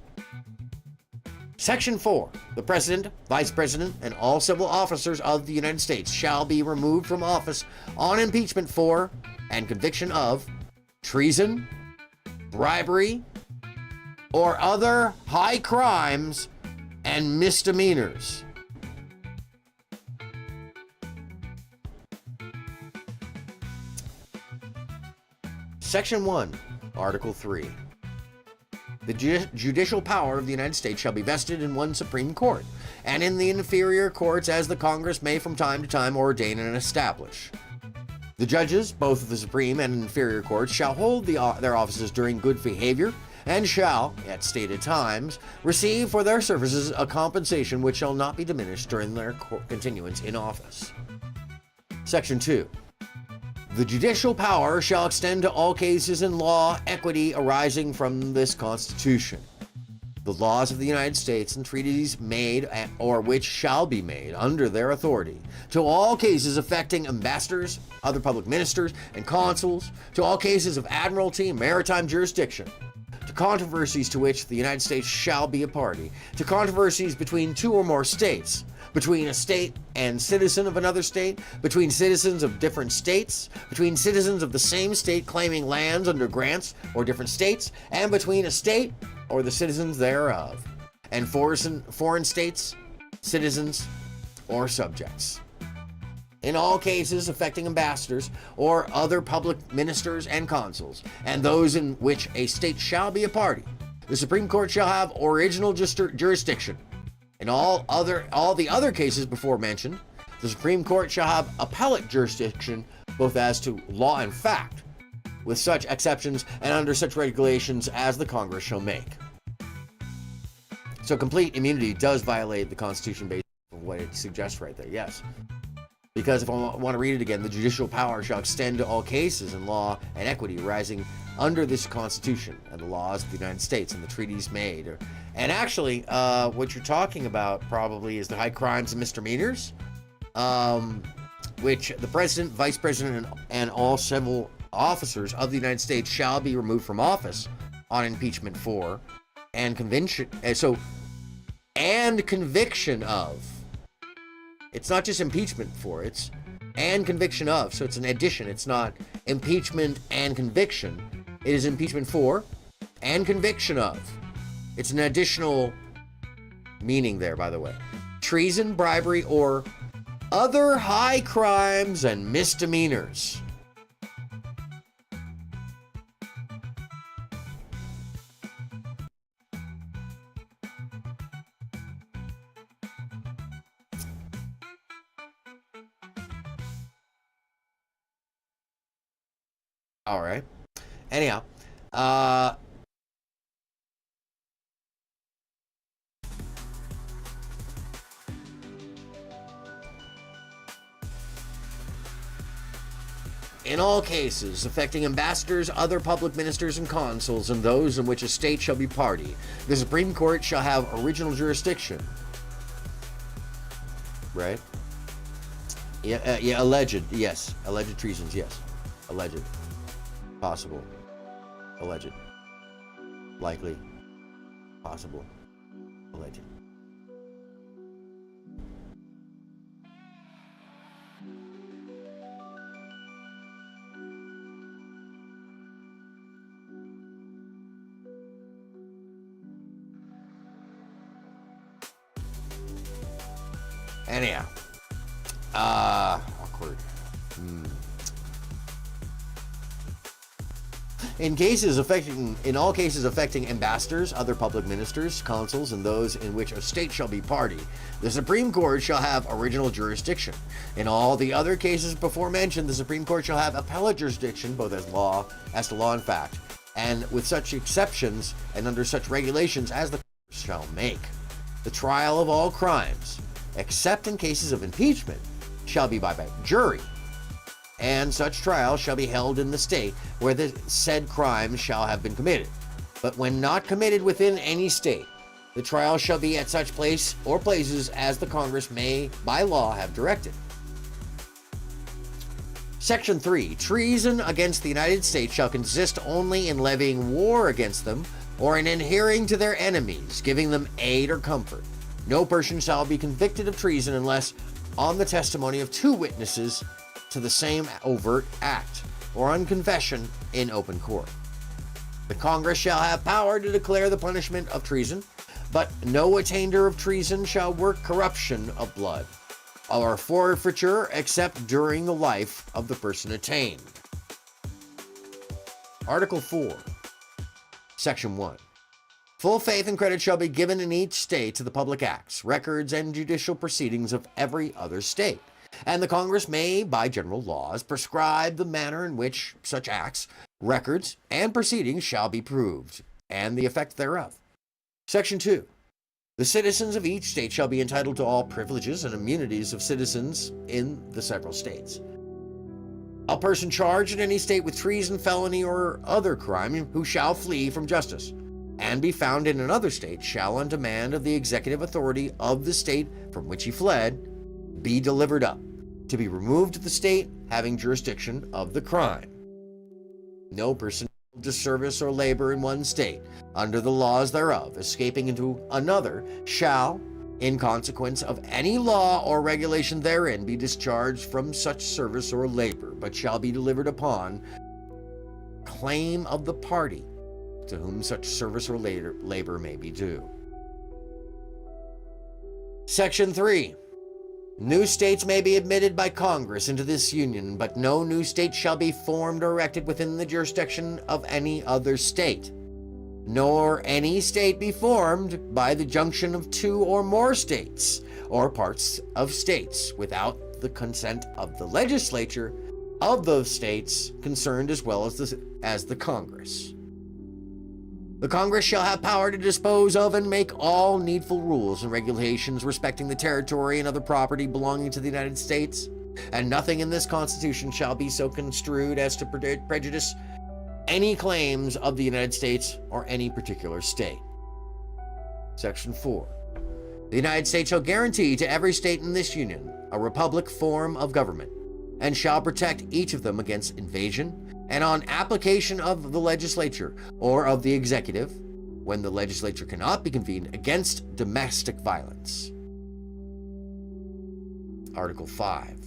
Section 4. The President, Vice President, and all civil officers of the United States shall be removed from office on impeachment for and conviction of treason, bribery, or other high crimes and misdemeanors. Section 1, Article 3. The judicial power of the United States shall be vested in one Supreme Court, and in the inferior courts as the Congress may from time to time ordain and establish. The judges, both of the Supreme and inferior courts, shall hold their offices during good behavior, and shall, at stated times, receive for their services a compensation which shall not be diminished during their continuance in office. Section 2. The judicial power shall extend to all cases in law, equity arising from this Constitution. The laws of the United States and treaties made or which shall be made under their authority, to all cases affecting ambassadors, other public ministers, and consuls, to all cases of admiralty and maritime jurisdiction, to controversies to which the United States shall be a party, to controversies between two or more states, between a state and citizen of another state, between citizens of different states, between citizens of the same state claiming lands under grants or different states, and between a state or the citizens thereof, and foreign states, citizens, or subjects. In all cases affecting ambassadors or other public ministers and consuls, and those in which a state shall be a party, the Supreme Court shall have original jurisdiction. In all the other cases before mentioned, the Supreme Court shall have appellate jurisdiction both as to law and fact, with such exceptions and under such regulations as the Congress shall make. So complete immunity does violate the Constitution based on what it suggests right there, yes. Because if I want to read it again, the judicial power shall extend to all cases in law and equity arising under this Constitution and the laws of the United States and the treaties made. And actually, what you're talking about probably is the high crimes and misdemeanors, which the President, Vice President, and all civil officers of the United States shall be removed from office on impeachment for and conviction. And conviction of. It's not just impeachment for, it's and conviction of. So it's an addition. It's not impeachment and conviction. It is impeachment for and conviction of. It's an additional meaning there, by the way. Treason, bribery, or other high crimes and misdemeanors. All right. Anyhow, in all cases affecting ambassadors, other public ministers, and consuls, and those in which a state shall be party, the Supreme Court shall have original jurisdiction. Right? Yeah, alleged, yes. Alleged treasons, yes. Alleged. Possible. Alleged. Likely. Possible. Alleged. Anyhow. Awkward. In all cases affecting ambassadors, other public ministers, consuls, and those in which a state shall be party, the Supreme Court shall have original jurisdiction. In all the other cases before mentioned, the Supreme Court shall have appellate jurisdiction, both as to law and fact, and with such exceptions and under such regulations as the Congress shall make. The trial of all crimes, except in cases of impeachment, shall be by jury, and such trial shall be held in the state where the said crime shall have been committed. But when not committed within any state, the trial shall be at such place or places as the Congress may by law have directed. Section 3. Treason against the United States shall consist only in levying war against them or in adhering to their enemies, giving them aid or comfort. No person shall be convicted of treason unless on the testimony of two witnesses to the same overt act, or on confession in open court. The Congress shall have power to declare the punishment of treason, but no attainder of treason shall work corruption of blood, or forfeiture except during the life of the person attainted. Article 4, Section 1. Full faith and credit shall be given in each state to the public acts, records, and judicial proceedings of every other state. And the Congress may, by general laws, prescribe the manner in which such acts, records, and proceedings shall be proved, and the effect thereof. Section 2. The citizens of each state shall be entitled to all privileges and immunities of citizens in the several states. A person charged in any state with treason, felony, or other crime who shall flee from justice and be found in another state shall, on demand of the executive authority of the state from which he fled, be delivered up, to be removed to the state having jurisdiction of the crime. No person to service or labor in one state, under the laws thereof, escaping into another, shall, in consequence of any law or regulation therein, be discharged from such service or labor, but shall be delivered upon claim of the party to whom such service or labor may be due. Section 3. New states may be admitted by Congress into this union, but no new state shall be formed or erected within the jurisdiction of any other state, nor any state be formed by the junction of two or more states or parts of states without the consent of the legislature of those states concerned, as well as the Congress. The Congress shall have power to dispose of and make all needful rules and regulations respecting the territory and other property belonging to the United States, and nothing in this Constitution shall be so construed as to prejudice any claims of the United States or any particular state. Section 4. The United States shall guarantee to every state in this Union a republic form of government, and shall protect each of them against invasion, and on application of the legislature or of the executive, when the legislature cannot be convened, against domestic violence. Article 5.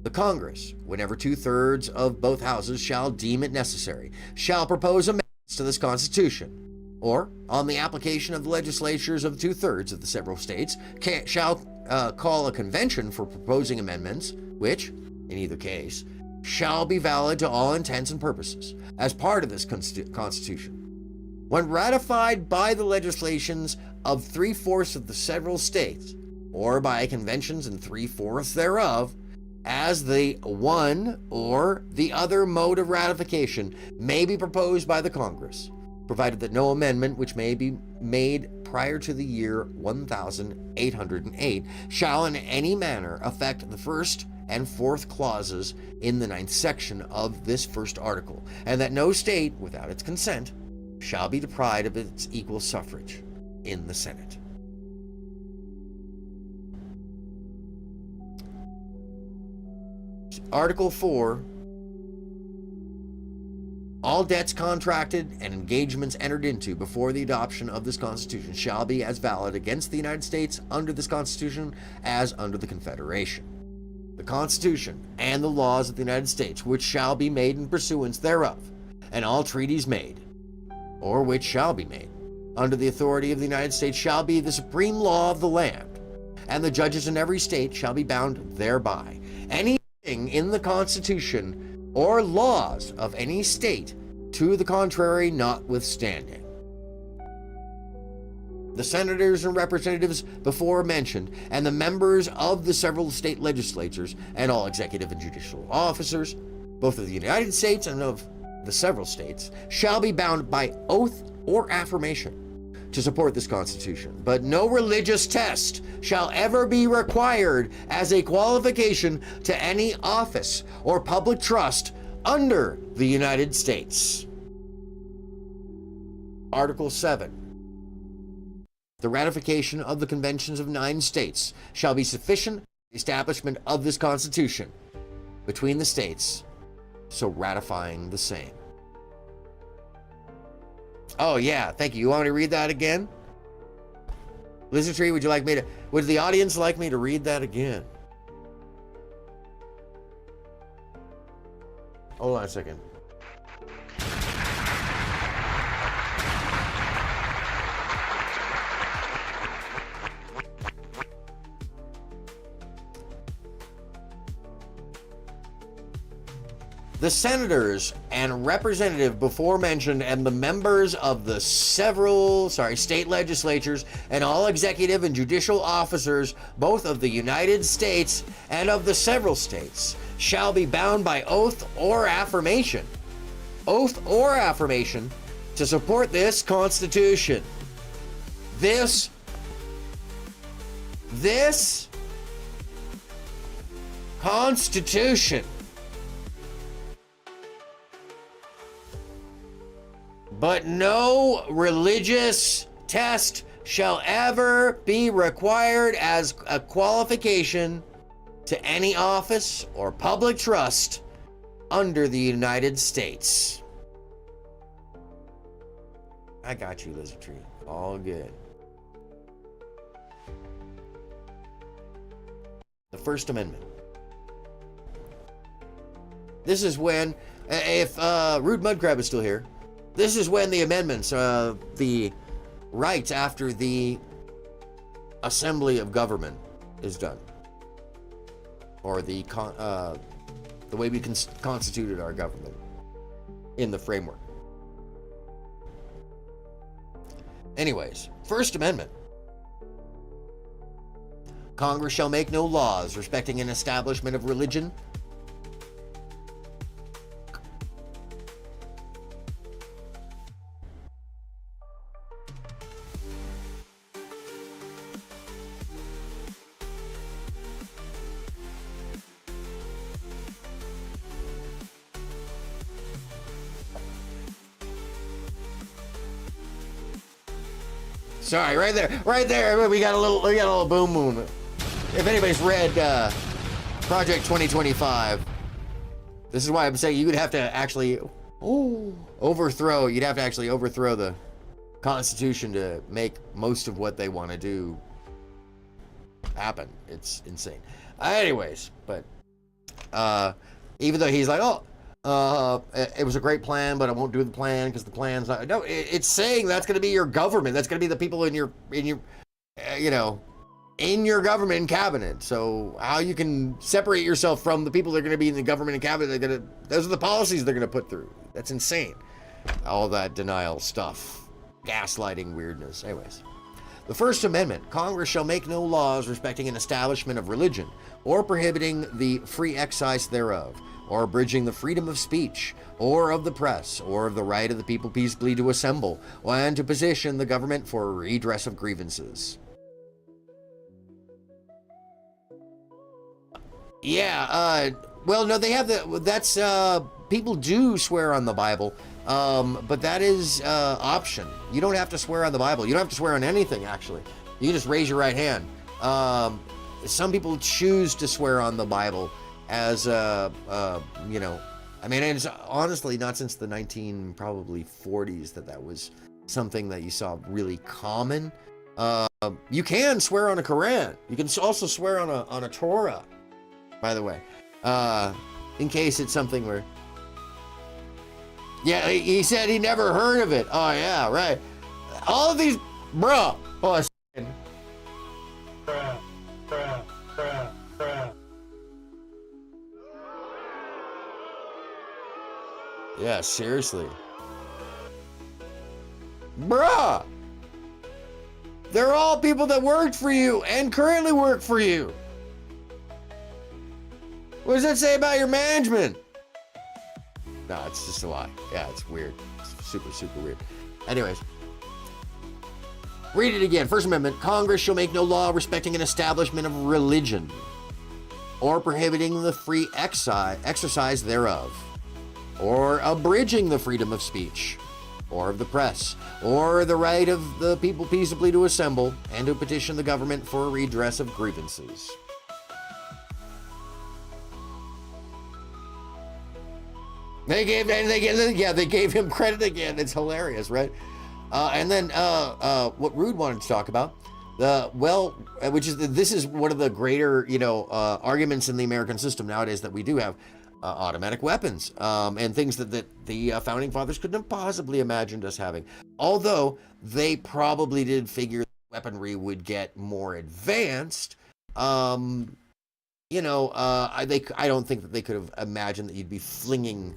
The Congress, whenever 2/3 of both houses shall deem it necessary, shall propose amendments to this Constitution, or, on the application of the legislatures of 2/3 of the several states, shall call a convention for proposing amendments, which, in either case, shall be valid to all intents and purposes, as part of this Constitution. When ratified by the legislations of 3/4 of the several states, or by conventions in 3/4 thereof, as the one or the other mode of ratification may be proposed by the Congress, provided that no amendment which may be made prior to the year 1808 shall in any manner affect the first and fourth clauses in the 9th section of this first article, and that no state, without its consent, shall be deprived of its equal suffrage in the Senate. Article 4. All debts contracted and engagements entered into before the adoption of this Constitution shall be as valid against the United States under this Constitution as under the Confederation. The Constitution and the laws of the United States, which shall be made in pursuance thereof, and all treaties made, or which shall be made, under the authority of the United States, shall be the supreme law of the land, and the judges in every state shall be bound thereby. Anything in the Constitution or laws of any state to the contrary notwithstanding. The senators and representatives before mentioned, and the members of the several state legislatures, and all executive and judicial officers, both of the United States and of the several states, shall be bound by oath or affirmation to support this Constitution, but no religious test shall ever be required as a qualification to any office or public trust under the United States. Article 7. The ratification of the conventions of 9 states shall be sufficient for the establishment of this Constitution between the states, so ratifying the same. Oh yeah, thank you. You want me to read that again? Lizard Tree, would the audience like me to read that again? Hold on a second. The senators and representative before mentioned and the members of the several state legislatures and all executive and judicial officers both of the United States and of the several states shall be bound by oath or affirmation to support this Constitution. This Constitution. But no religious test shall ever be required as a qualification to any office or public trust under the United States. I got you, Lizard Tree. All good. The First Amendment. This is when, if Rude Mudcrab is still here, this is when the amendments, the rights after the assembly of government is done, or the way we constituted our government in the framework. Anyways, First Amendment. Congress shall make no laws respecting an establishment of religion. Sorry, right there. We got a little boom boom. If anybody's read Project 2025, this is why I'm saying you would have to actually overthrow. You'd have to actually overthrow the Constitution to make most of what they want to do happen. It's insane. Anyways, but even though he's like, it was a great plan, but I won't do the plan because the plan's not. No, it's saying that's going to be your government. That's going to be the people in your government and cabinet. So how you can separate yourself from the people that are going to be in the government and cabinet? Those are the policies they're going to put through. That's insane. All that denial stuff, gaslighting weirdness. Anyways, the First Amendment. Congress shall make no laws respecting an establishment of religion or prohibiting the free exercise thereof, or abridging the freedom of speech, or of the press, or of the right of the people peaceably to assemble, and to petition the government for redress of grievances. Yeah, well, no, they have that's, people do swear on the Bible, but that is, option. You don't have to swear on the Bible. You don't have to swear on anything, actually. You can just raise your right hand. Some people choose to swear on the Bible as, I mean, it's honestly not since the 40s that was something that you saw really common. You can swear on a Quran. You can also swear on a Torah, by the way, in case it's something where, yeah, he said he never heard of it. Oh yeah, right. All of these, bruh. Oh, a second. Yeah, seriously. Bruh! They're all people that worked for you and currently work for you. What does that say about your management? No, it's just a lie. Yeah, it's weird. It's super, super weird. Anyways. Read it again. First Amendment. Congress shall make no law respecting an establishment of religion or prohibiting the free exercise thereof, or abridging the freedom of speech, or of the press, or the right of the people peaceably to assemble and to petition the government for redress of grievances. They gave him credit again. It's hilarious, right? And then what Rude wanted to talk about, this is one of the greater, arguments in the American system nowadays, that we do have automatic weapons, and things that the founding fathers couldn't have possibly imagined us having. Although they probably did figure weaponry would get more advanced. I don't think that they could have imagined that you'd be flinging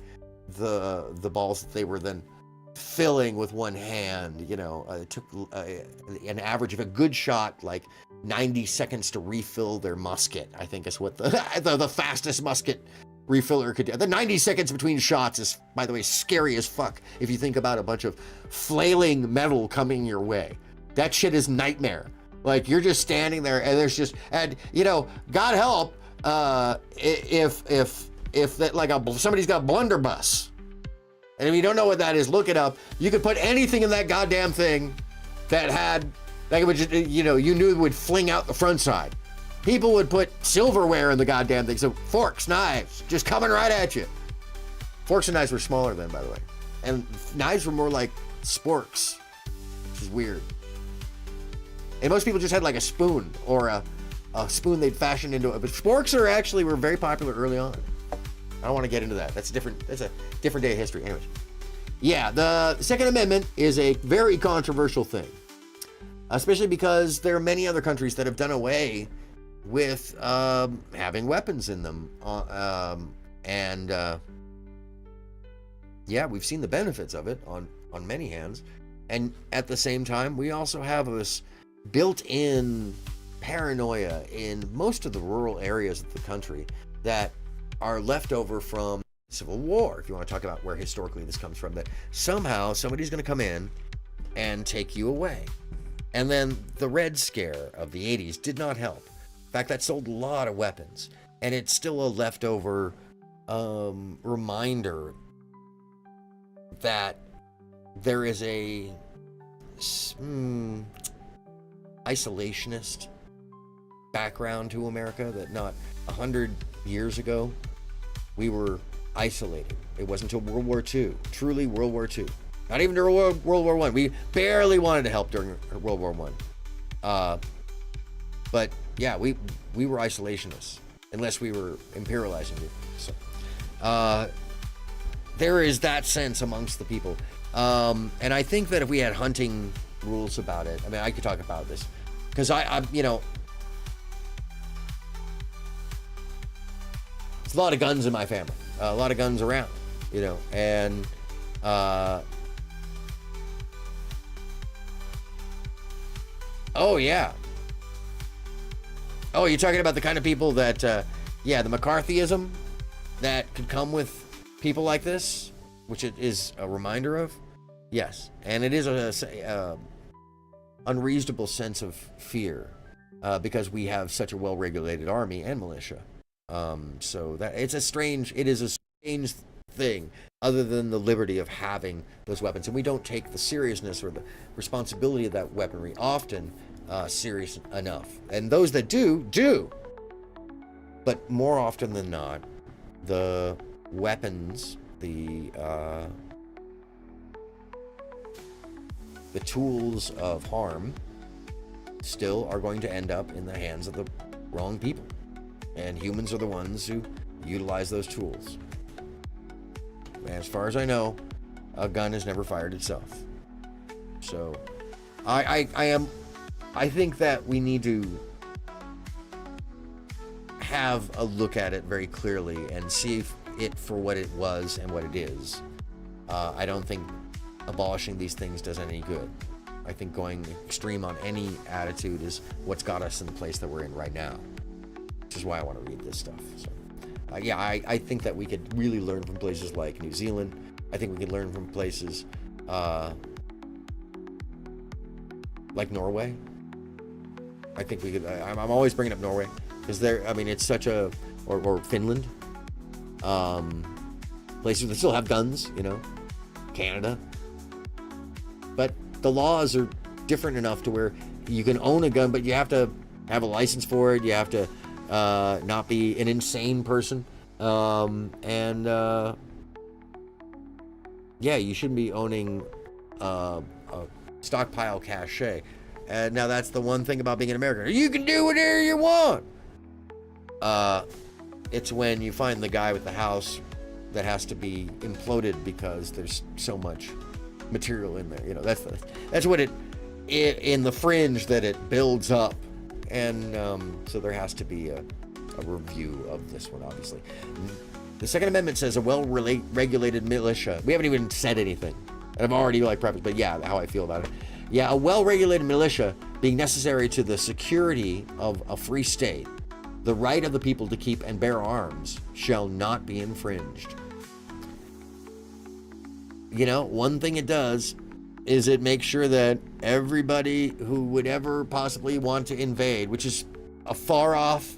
the balls that they were then filling with one hand. You know, it took an average of a good shot like 90 seconds to refill their musket, I think is what the fastest musket refiller could do. The 90 seconds between shots is, by the way, scary as fuck if you think about a bunch of flailing metal coming your way. That shit is nightmare. Like, you're just standing there and there's just, and you know, God help if that, like, somebody's got a blunderbuss. And if you don't know what that is, look it up. You could put anything in that goddamn thing that had, like, it would just, you know, you knew it would fling out the front side. People would put silverware in the goddamn thing. So forks, knives, just coming right at you. Forks and knives were smaller then, by the way. And knives were more like sporks, which is weird. And most people just had like a spoon or a spoon they'd fashioned into it. But sporks were very popular early on. I don't want to get into that. That's a different day of history. Anyways. Yeah, the Second Amendment is a very controversial thing. Especially because there are many other countries that have done away with having weapons in them. Yeah, we've seen the benefits of it on many hands. And at the same time, we also have this built-in paranoia in most of the rural areas of the country that are left over from Civil War, if you want to talk about where historically this comes from, that somehow somebody's going to come in and take you away. And then the Red Scare of the 80s did not help. In fact, that sold a lot of weapons, and it's still a leftover reminder that there is a isolationist background to America, that not 100 years ago we were isolated. It wasn't until World War II, truly World War II, not even during World War I. We barely wanted to help during World War I. But yeah, we were isolationists, unless we were imperializing you. So there is that sense amongst the people. And I think that if we had hunting rules about it, I mean, I could talk about this, because I you know, there's a lot of guns in my family, a lot of guns around, you know, and oh yeah. Oh, you're talking about the kind of people that, yeah, the McCarthyism that could come with people like this, which it is a reminder of. Yes, and it is a unreasonable sense of fear because we have such a well-regulated army and militia. So that it is a strange thing, other than the liberty of having those weapons, and we don't take the seriousness or the responsibility of that weaponry often serious enough. And those that do, but more often than not, the weapons, the tools of harm still are going to end up in the hands of the wrong people. And humans are the ones who utilize those tools. As far as I know, a gun has never fired itself. So I think that we need to have a look at it very clearly and see it for what it was and what it is. I don't think abolishing these things does any good. I think going extreme on any attitude is what's got us in the place that we're in right now, which is why I want to read this stuff. So, yeah, I think that we could really learn from places like New Zealand. I think we could learn from places like Norway. I think we could. I'm always bringing up Norway because it's such a, or Finland, places that still have guns, you know, Canada. But the laws are different enough to where you can own a gun, but you have to have a license for it. You have to not be an insane person, and yeah, you shouldn't be owning a stockpile cache. Now that's the one thing about being an American. You can do whatever you want. It's when you find the guy with the house that has to be imploded because there's so much material in there. You know, that's what it in the fringe that it builds up. And so there has to be a review of this one, obviously. The Second Amendment says a well-regulated militia. We haven't even said anything. And I've already prefaced, but yeah, how I feel about it. Yeah, a well-regulated militia being necessary to the security of a free state, the right of the people to keep and bear arms shall not be infringed. You know, one thing it does is it makes sure that everybody who would ever possibly want to invade, which is a far off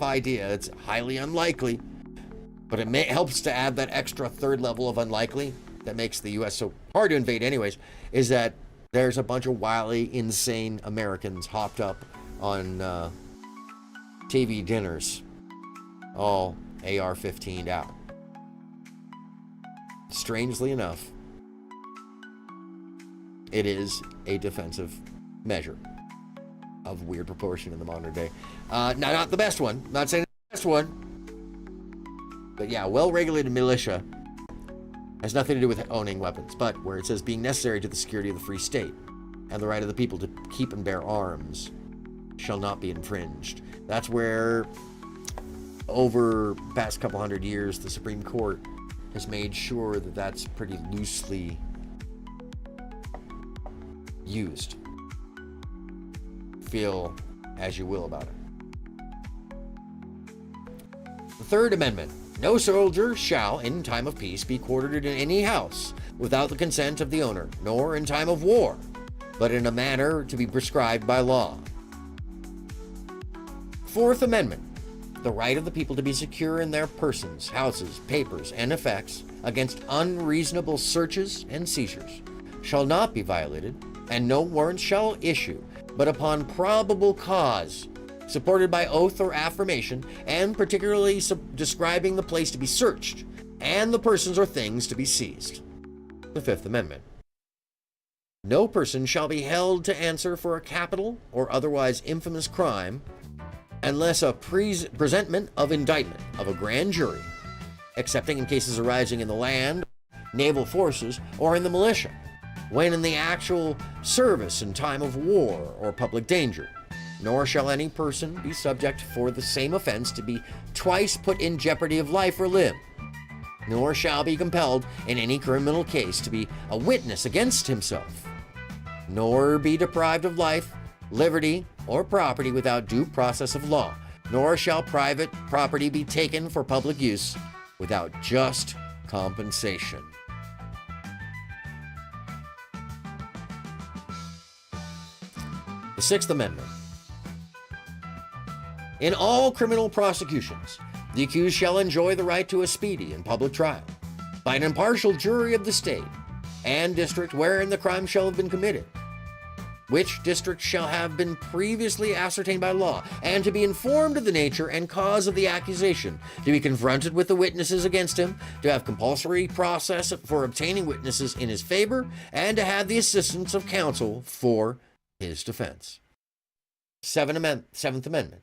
idea, it's highly unlikely, but it helps to add that extra third level of unlikely that makes the U.S. so hard to invade anyways, is that there's a bunch of wildly insane Americans hopped up on TV dinners, all AR-15'd out. Strangely enough, it is a defensive measure of weird proportion in the modern day. Not the best one. Not saying the best one. But yeah, well-regulated militia has nothing to do with owning weapons, but where it says being necessary to the security of the free state and the right of the people to keep and bear arms shall not be infringed. That's where, over the past couple hundred years, the Supreme Court has made sure that that's pretty loosely used. Feel as you will about it. The Third Amendment. No soldier shall, in time of peace, be quartered in any house without the consent of the owner, nor in time of war, but in a manner to be prescribed by law. Fourth Amendment. The right of the people to be secure in their persons, houses, papers, and effects against unreasonable searches and seizures shall not be violated, and no warrant shall issue but upon probable cause, supported by oath or affirmation, and particularly describing the place to be searched and the persons or things to be seized. The Fifth Amendment. No person shall be held to answer for a capital or otherwise infamous crime unless a presentment of indictment of a grand jury, excepting in cases arising in the land, naval forces, or in the militia, when in the actual service in time of war or public danger. Nor shall any person be subject for the same offense to be twice put in jeopardy of life or limb, nor shall be compelled in any criminal case to be a witness against himself, nor be deprived of life, liberty, or property without due process of law, nor shall private property be taken for public use without just compensation. The Sixth Amendment. In all criminal prosecutions, the accused shall enjoy the right to a speedy and public trial by an impartial jury of the state and district wherein the crime shall have been committed, which district shall have been previously ascertained by law, and to be informed of the nature and cause of the accusation, to be confronted with the witnesses against him, to have compulsory process for obtaining witnesses in his favor, and to have the assistance of counsel for his defense. Seventh Amendment.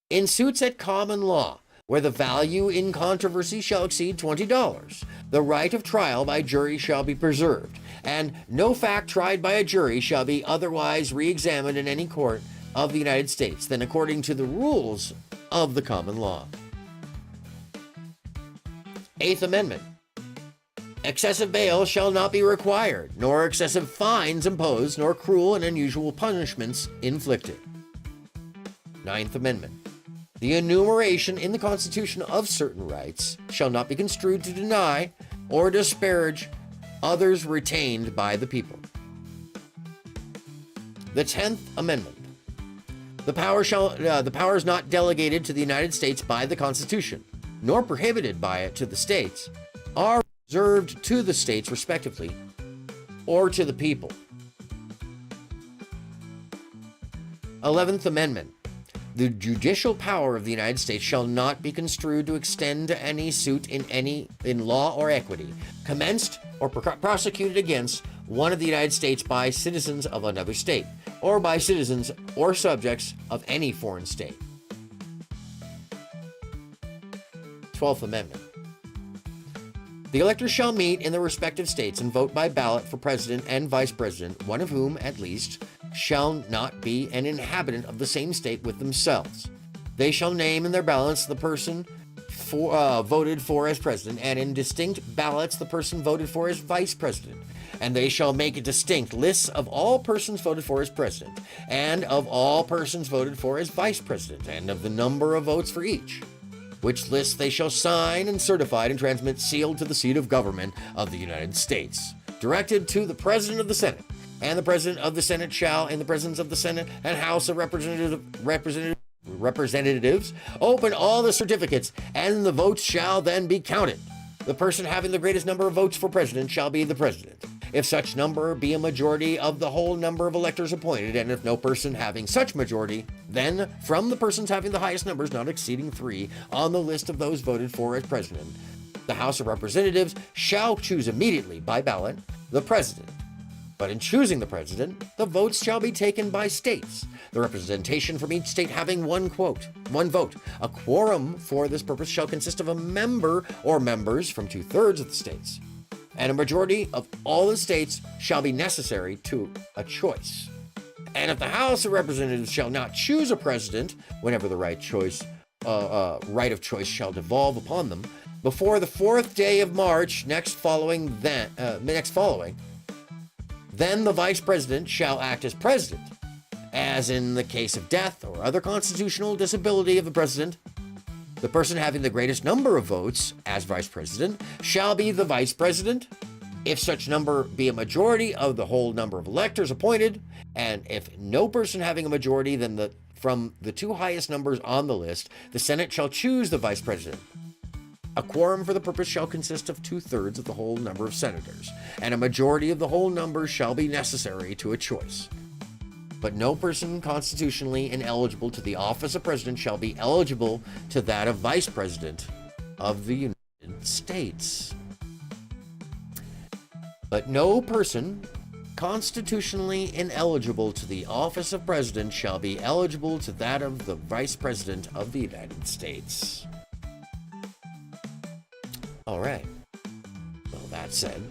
In suits at common law, where the value in controversy shall exceed $20, the right of trial by jury shall be preserved, and no fact tried by a jury shall be otherwise re-examined in any court of the United States than according to the rules of the common law. Eighth Amendment. Excessive bail shall not be required, nor excessive fines imposed, nor cruel and unusual punishments inflicted. Ninth Amendment. The enumeration in the Constitution of certain rights shall not be construed to deny or disparage others retained by the people. The 10th Amendment. The power is not delegated to the United States by the Constitution, nor prohibited by it to the states, are reserved to the states respectively, or to the people. 11th Amendment. The judicial power of the United States shall not be construed to extend to any suit in law or equity, commenced or prosecuted against one of the United States by citizens of another state, or by citizens or subjects of any foreign state. 12th Amendment. The electors shall meet in the respective states and vote by ballot for president and vice president, one of whom, at least, shall not be an inhabitant of the same state with themselves. They shall name in their ballots the person voted for as president, and in distinct ballots the person voted for as vice president. And they shall make distinct lists of all persons voted for as president, and of all persons voted for as vice president, and of the number of votes for each. Which lists they shall sign and certify and transmit sealed to the seat of government of the United States, directed to the President of the Senate. And the President of the Senate shall, in the presence of the Senate and House of Representatives, open all the certificates, and the votes shall then be counted. The person having the greatest number of votes for president shall be the president, if such number be a majority of the whole number of electors appointed, and if no person having such majority, then from the persons having the highest numbers not exceeding 3 on the list of those voted for as president, the House of Representatives shall choose immediately by ballot the president. But in choosing the president, the votes shall be taken by states, the representation from each state having one vote. A quorum for this purpose shall consist of a member or members from 2/3 of the states, and a majority of all the states shall be necessary to a choice. And if the House of Representatives shall not choose a president, whenever the right of choice shall devolve upon them, before the 4th day of March next following, then the vice president shall act as president, as in the case of death or other constitutional disability of the president. The person having the greatest number of votes as vice president shall be the vice president, if such number be a majority of the whole number of electors appointed, and if no person having a majority than from the 2 highest numbers on the list, the Senate shall choose the vice president. A quorum for the purpose shall consist of 2/3 of the whole number of senators, and a majority of the whole number shall be necessary to a choice. But no person constitutionally ineligible to the office of president shall be eligible to that of vice president of the United States. But no person constitutionally ineligible to the office of president shall be eligible to that of the vice president of the United States. All right. Well, that said,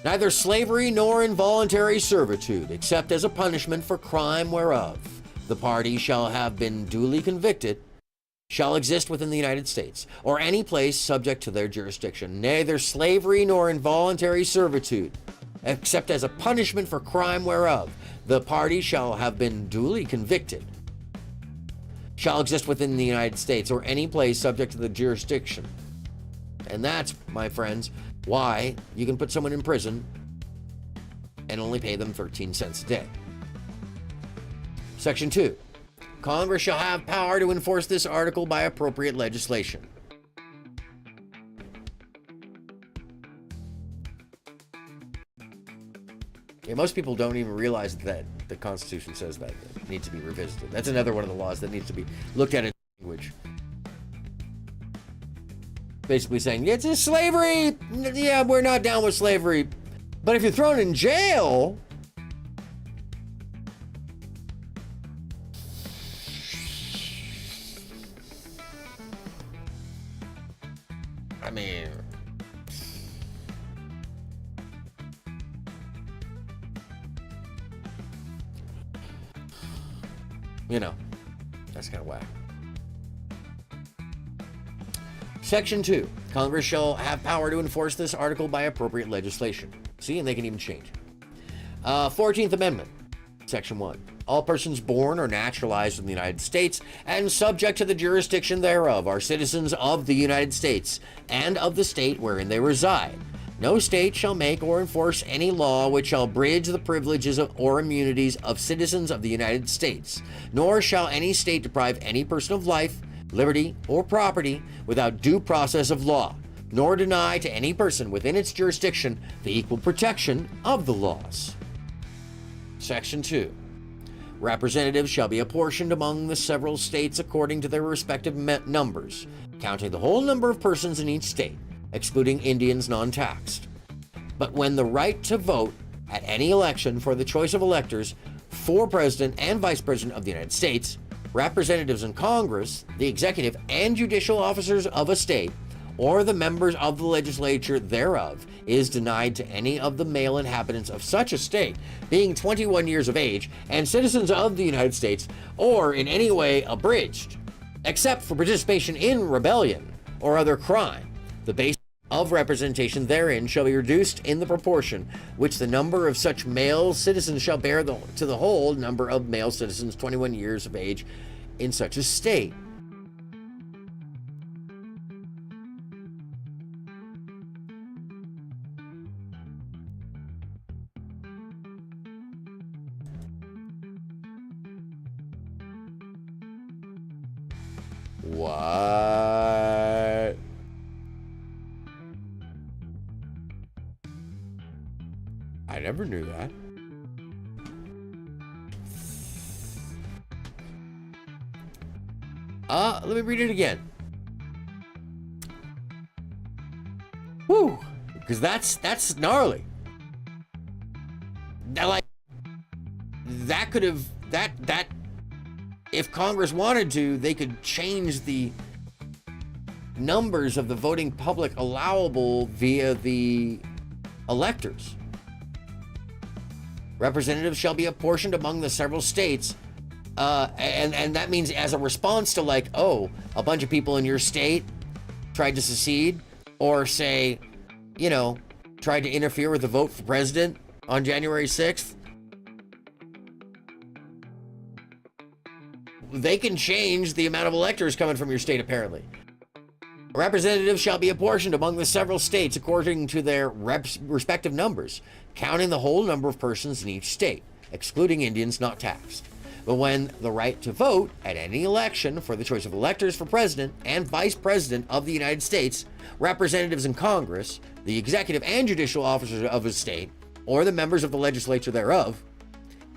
neither slavery nor involuntary servitude, except as a punishment for crime whereof the party shall have been duly convicted, shall exist within the United States, or any place subject to their jurisdiction. Neither slavery nor involuntary servitude, except as a punishment for crime whereof the party shall have been duly convicted, shall exist within the United States, or any place subject to the jurisdiction. And that's, my friends, why you can put someone in prison and only pay them 13 cents a day. Section 2. Congress shall have power to enforce this article by appropriate legislation. Yeah, most people don't even realize that the Constitution says that it needs to be revisited. That's another one of the laws that needs to be looked at in language. Basically saying, it's just slavery. Yeah, we're not down with slavery. But if you're thrown in jail, I mean, that's kind of whack. Section 2. Congress shall have power to enforce this article by appropriate legislation. See, and they can even change it. 14th Amendment. Section 1. All persons born or naturalized in the United States and subject to the jurisdiction thereof are citizens of the United States and of the state wherein they reside. No state shall make or enforce any law which shall abridge the privileges or immunities of citizens of the United States, nor shall any state deprive any person of life, liberty, or property without due process of law, nor deny to any person within its jurisdiction the equal protection of the laws. Section 2. Representatives shall be apportioned among the several states according to their respective numbers, counting the whole number of persons in each state, excluding Indians non-taxed. But when the right to vote at any election for the choice of electors for President and Vice President of the United States, representatives in Congress, the executive and judicial officers of a state, or the members of the legislature thereof, is denied to any of the male inhabitants of such a state, being 21 years of age and citizens of the United States, or in any way abridged except for participation in rebellion or other crime. The base of representation therein shall be reduced in the proportion which the number of such male citizens shall bear to the whole number of male citizens 21 years of age in such a state. What? I never knew that. Let me read it again. Whew, because that's gnarly. Now, like, that could have, that if Congress wanted to, they could change the numbers of the voting public allowable via the electors. Representatives shall be apportioned among the several states, and that means as a response to, like, oh, a bunch of people in your state tried to secede, or say, you know, tried to interfere with the vote for president on January 6th. They can change the amount of electors coming from your state, apparently. Representatives shall be apportioned among the several states according to their respective numbers, counting the whole number of persons in each state, excluding Indians not taxed. But when the right to vote at any election for the choice of electors for president and vice president of the United States, representatives in Congress, the executive and judicial officers of a state, or the members of the legislature thereof,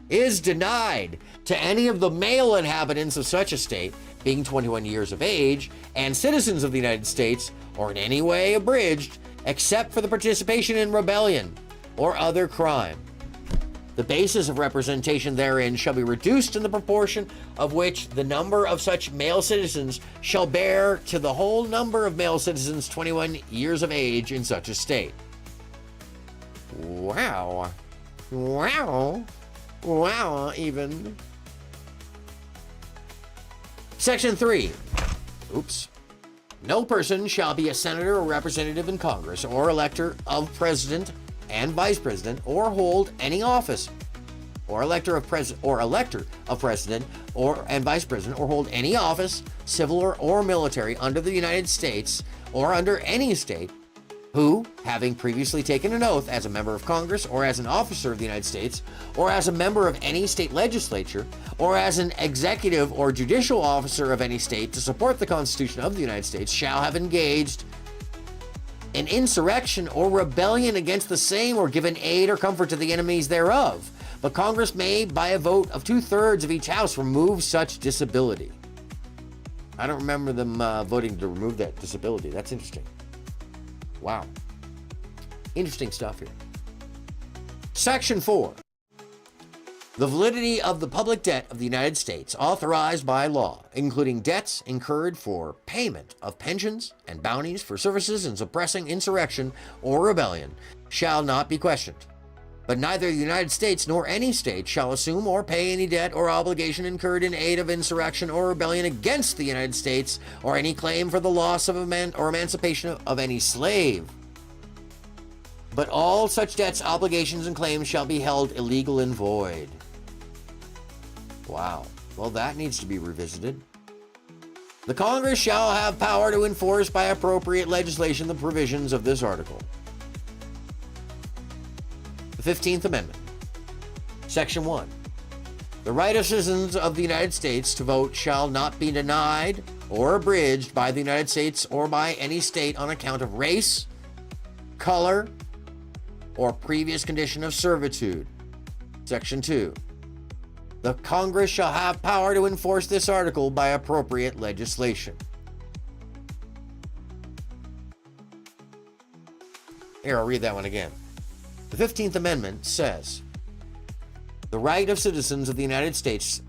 is denied to any of the male inhabitants of such a state, being 21 years of age, and citizens of the United States, or in any way abridged, except for the participation in rebellion or other crime. The basis of representation therein shall be reduced in the proportion of which the number of such male citizens shall bear to the whole number of male citizens 21 years of age in such a state. Wow. Wow. Wow, even. Section 3. Oops. No person shall be a senator or representative in Congress or elector of president and vice president, or hold any office, or elector of president or and vice president, or hold any office, civil or military, under the United States or under any state, who, having previously taken an oath as a member of Congress or as an officer of the United States, or as a member of any state legislature, or as an executive or judicial officer of any state to support the Constitution of the United States, shall have engaged in insurrection or rebellion against the same, or given aid or comfort to the enemies thereof. But Congress may, by a vote of 2/3 of each house, remove such disability. I don't remember them voting to remove that disability. That's interesting. Wow. Interesting stuff here. Section 4. The validity of the public debt of the United States authorized by law, including debts incurred for payment of pensions and bounties for services in suppressing insurrection or rebellion, shall not be questioned. But neither the United States nor any state shall assume or pay any debt or obligation incurred in aid of insurrection or rebellion against the United States, or any claim for the loss of or emancipation of any slave. But all such debts, obligations, and claims shall be held illegal and void. Wow. Well, that needs to be revisited. The Congress shall have power to enforce by appropriate legislation the provisions of this article. The 15th Amendment. Section 1. The right of citizens of the United States to vote shall not be denied or abridged by the United States or by any state on account of race, color, or previous condition of servitude. Section 2. The Congress shall have power to enforce this article by appropriate legislation. Here, I'll read that one again. The 15th Amendment says, the right of citizens of the United States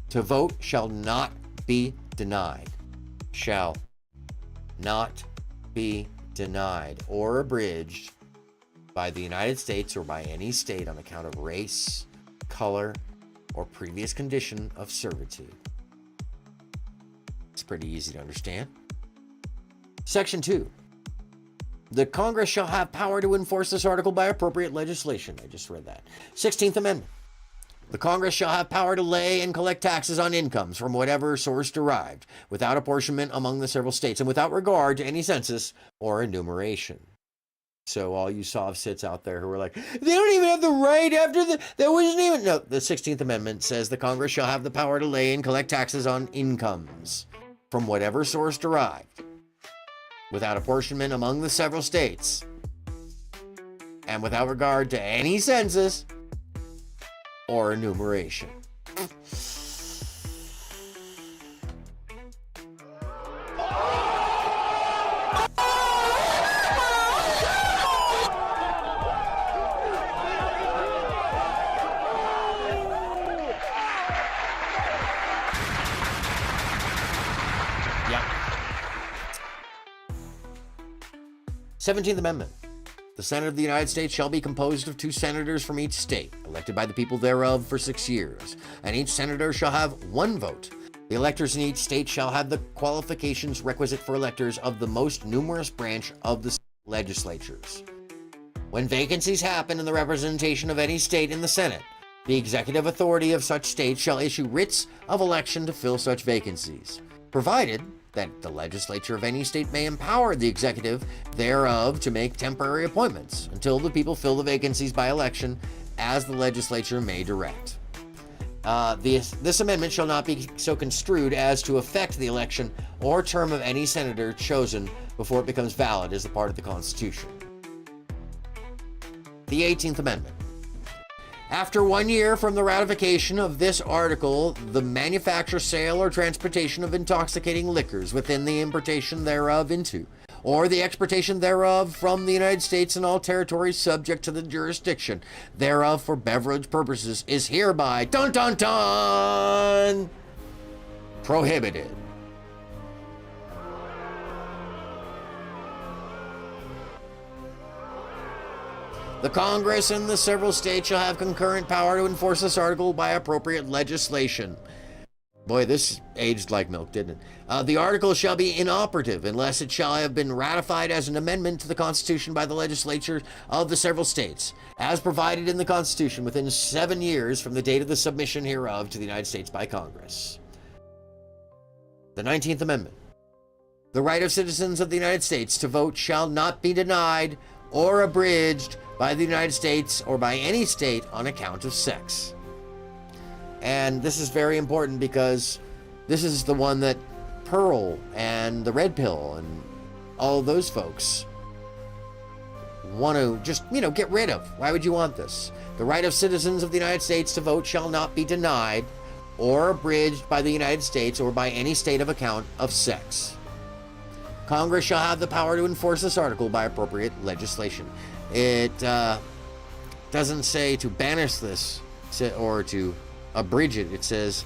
to vote shall not be denied. Shall not be denied or abridged by the United States or by any state on account of race, color, or previous condition of servitude. pretty easy to understand. Section 2. The Congress shall have power to enforce this article by appropriate legislation. I just read that. 16th Amendment. The Congress shall have power to lay and collect taxes on incomes from whatever source derived, without apportionment among the several states, and without regard to any census or enumeration. So all you sits out there who are like, they don't even have the right after that wasn't even... No, the 16th Amendment says the Congress shall have the power to lay and collect taxes on incomes from whatever source derived, without apportionment among the several states, and without regard to any census or enumeration. Yep. 17th Amendment. The Senate of the United States shall be composed of 2 senators from each state, elected by the people thereof for 6 years, and each senator shall have 1 vote. The electors in each state shall have the qualifications requisite for electors of the most numerous branch of the legislatures. When vacancies happen in the representation of any state in the Senate, the executive authority of such state shall issue writs of election to fill such vacancies, provided that the legislature of any state may empower the executive thereof to make temporary appointments until the people fill the vacancies by election as the legislature may direct. This amendment shall not be so construed as to affect the election or term of any senator chosen before it becomes valid as a part of the Constitution. The 18th Amendment. After 1 year from the ratification of this article, the manufacture, sale, or transportation of intoxicating liquors within the importation thereof into, or the exportation thereof from the United States and all territories subject to the jurisdiction thereof for beverage purposes is hereby, dun dun dun, prohibited. The Congress and the several states shall have concurrent power to enforce this article by appropriate legislation. Boy, this aged like milk, didn't it? The article shall be inoperative unless it shall have been ratified as an amendment to the Constitution by the legislature of the several states, as provided in the Constitution within 7 years from the date of the submission hereof to the United States by Congress. The 19th Amendment. The right of citizens of the United States to vote shall not be denied or abridged by the United States or by any state on account of sex. And this is very important because this is the one that Pearl and the Red Pill and all those folks want to just, get rid of. Why would you want this? The right of citizens of the United States to vote shall not be denied or abridged by the United States or by any state of account of sex. Congress shall have the power to enforce this article by appropriate legislation. It doesn't say to banish this or to abridge it. It says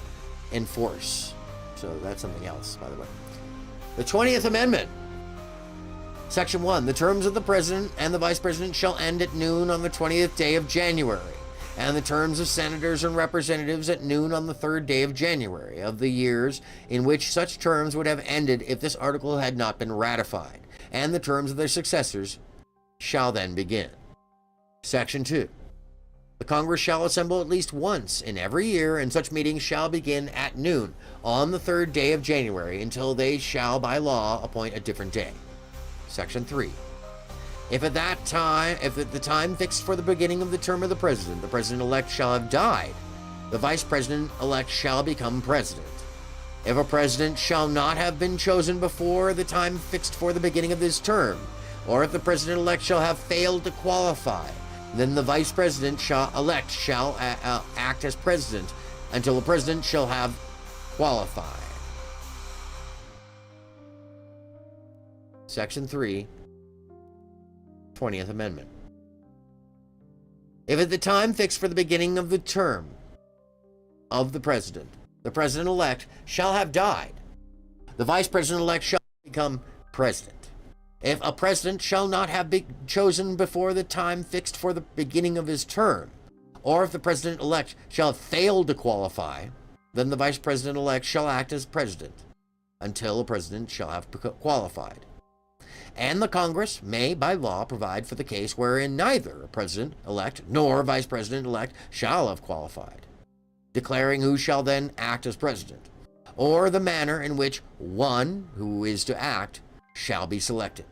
enforce. So that's something else, by the way. The 20th Amendment. Section 1. The terms of the President and the Vice President shall end at noon on the 20th day of January, and the terms of senators and representatives at noon on the 3rd day of January of the years in which such terms would have ended if this article had not been ratified, and the terms of their successors shall then begin. Section 2. The Congress shall assemble at least once in every year, and such meetings shall begin at noon on the 3rd day of January until they shall by law appoint a different day. Section 3. If at the time fixed for the beginning of the term of the President-elect shall have died, the Vice President-elect shall become President. If a President shall not have been chosen before the time fixed for the beginning of his term, or if the President-elect shall have failed to qualify, then the Vice President-elect shall act as President until the President shall have qualified. Section 3, 20th Amendment. If at the time fixed for the beginning of the term of the President-elect shall have died, the Vice President-elect shall become President. If a President shall not have been chosen before the time fixed for the beginning of his term, or if the President-elect shall have failed to qualify, then the Vice President-elect shall act as President until a president shall have qualified. And the Congress may, by law, provide for the case wherein neither a president-elect nor a vice president-elect shall have qualified, declaring who shall then act as president, or the manner in which one who is to act shall be selected.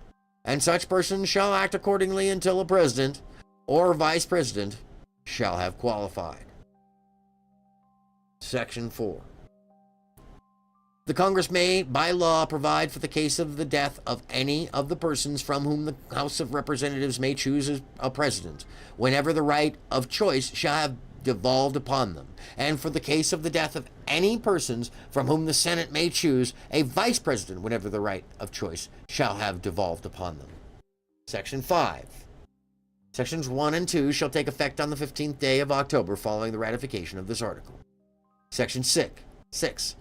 And such person shall act accordingly until a president or vice president shall have qualified. Section 4. The Congress may, by law, provide for the case of the death of any of the persons from whom the House of Representatives may choose a president, whenever the right of choice shall have devolved upon them, and for the case of the death of any persons from whom the Senate may choose a vice president, whenever the right of choice shall have devolved upon them. Section 5. Sections 1 and 2 shall take effect on the 15th day of October following the ratification of this article. Section 6.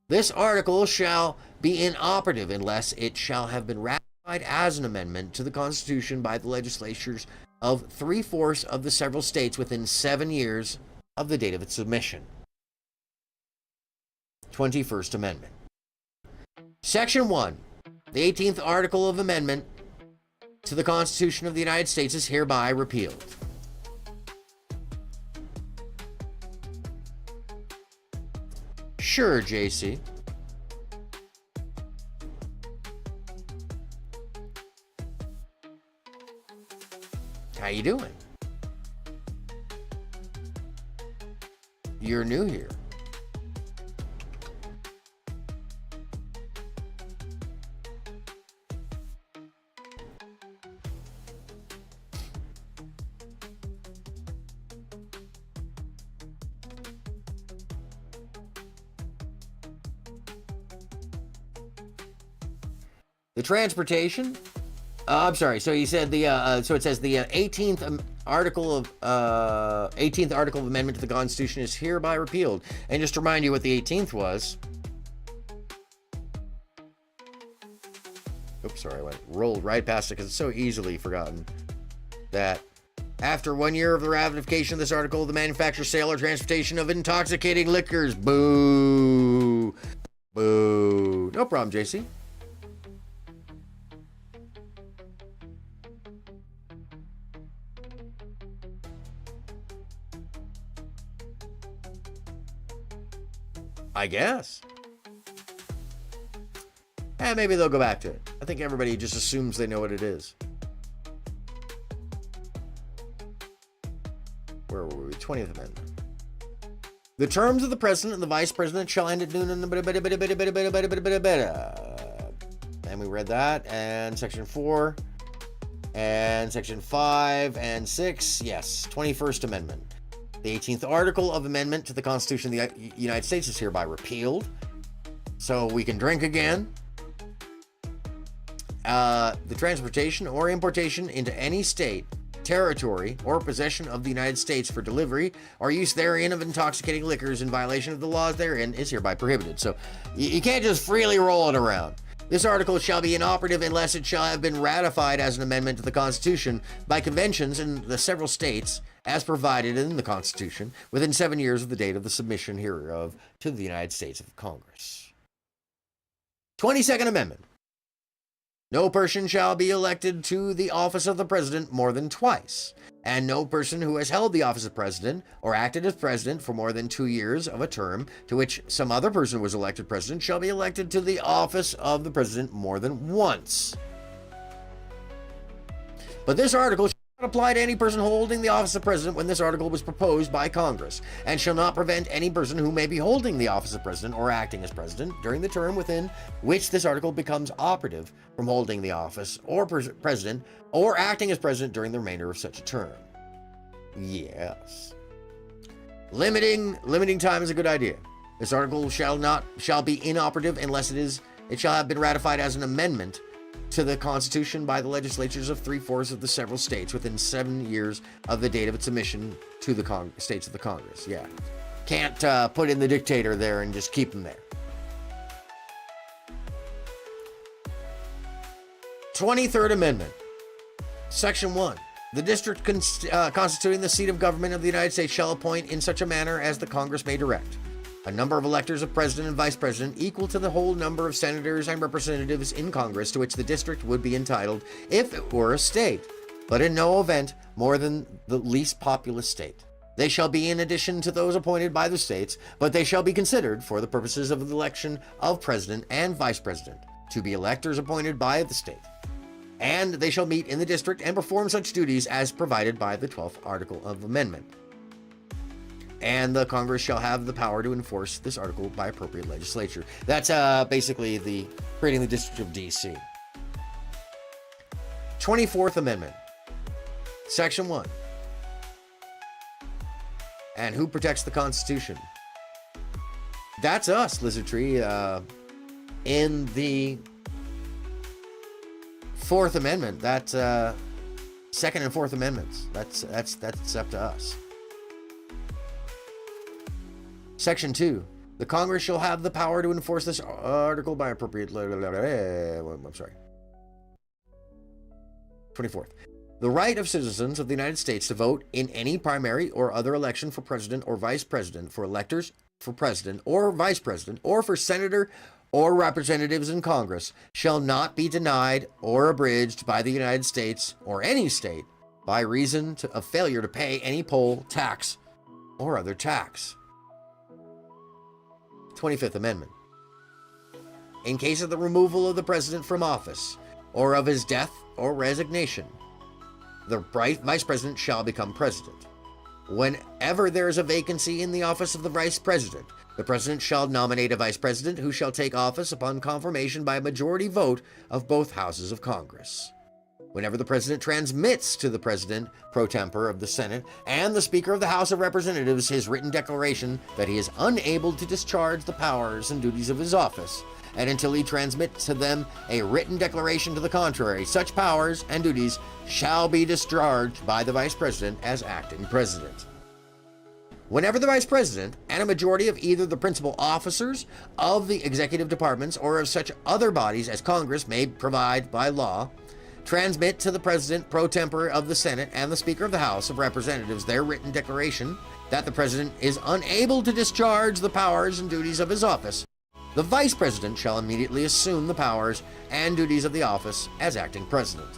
This article shall be inoperative unless it shall have been ratified as an amendment to the Constitution by the legislatures of 3/4 of the several states within 7 years of the date of its submission. 21st Amendment. Section 1. The 18th Article of Amendment to the Constitution of the United States is hereby repealed. Sure, JC. How you doing? You're new here. The transportation. I'm sorry. So you said the. So it says the 18th article of 18th article of amendment to the Constitution is hereby repealed. And just to remind you what the 18th was. Oops, sorry, I rolled right past it because it's so easily forgotten. That after 1 year of the ratification of this article, the manufacture, sale, or transportation of intoxicating liquors. Boo. Boo. No problem, JC. I guess. And maybe they'll go back to it. I think everybody just assumes they know what it is. Where were we? 20th Amendment. The terms of the president and the vice president shall end at noon. And we read that. And section 4. And section 5 and 6. Yes. 21st Amendment. The 18th Article of Amendment to the Constitution of the United States is hereby repealed. So we can drink again. The transportation or importation into any state, territory, or possession of the United States for delivery or use therein of intoxicating liquors in violation of the laws therein is hereby prohibited. So you can't just freely roll it around. This article shall be inoperative unless it shall have been ratified as an amendment to the Constitution by conventions in the several states as provided in the Constitution within 7 years of the date of the submission hereof to the United States of Congress. 22nd Amendment. No person shall be elected to the office of the president more than twice, and no person who has held the office of president or acted as president for more than 2 years of a term to which some other person was elected president shall be elected to the office of the president more than once. But this article shall not apply to any person holding the office of president when this article was proposed by Congress, and shall not prevent any person who may be holding the office of president or acting as president during the term within which this article becomes operative from holding the office or president or acting as president during the remainder of such a term. Yes. Limiting time is a good idea. This article shall be inoperative unless it shall have been ratified as an amendment to the Constitution by the legislatures of 3/4 of the several states within 7 years of the date of its submission to the states of the Congress. Yeah. Can't put in the dictator there and just keep him there. 23rd Amendment. Section 1. The district constituting the seat of government of the United States shall appoint in such a manner as the Congress may direct. a number of electors of president and vice president equal to the whole number of senators and representatives in Congress to which the district would be entitled if it were a state, but in no event more than the least populous state. They shall be in addition to those appointed by the states, but they shall be considered for the purposes of the election of president and vice president to be electors appointed by the state. And they shall meet in the district and perform such duties as provided by the 12th article of amendment. And the Congress shall have the power to enforce this article by appropriate legislature. That's basically the creating the District of D.C. 24th Amendment, Section 1. And who protects the Constitution? That's us, Lizard Tree. In the Fourth Amendment, that Second and Fourth Amendments, that's up to us. Section 2. The Congress shall have the power to enforce this article by appropriate... I'm sorry. 24th. The right of citizens of the United States to vote in any primary or other election for president or vice president, for electors, for president or vice president, or for senator or representatives in Congress shall not be denied or abridged by the United States or any state by reason of failure to pay any poll, tax, or other tax. 25th Amendment. In case of the removal of the president from office, or of his death or resignation, the vice president shall become president. Whenever there is a vacancy in the office of the vice president, the president shall nominate a vice president who shall take office upon confirmation by a majority vote of both houses of Congress. Whenever the president transmits to the president pro tempore of the Senate and the Speaker of the House of Representatives his written declaration that he is unable to discharge the powers and duties of his office, and until he transmits to them a written declaration to the contrary, such powers and duties shall be discharged by the vice president as acting president. Whenever the vice president and a majority of either the principal officers of the executive departments or of such other bodies as Congress may provide by law transmit to the president pro tempore of the Senate and the Speaker of the House of Representatives their written declaration that the president is unable to discharge the powers and duties of his office, the vice president shall immediately assume the powers and duties of the office as acting president.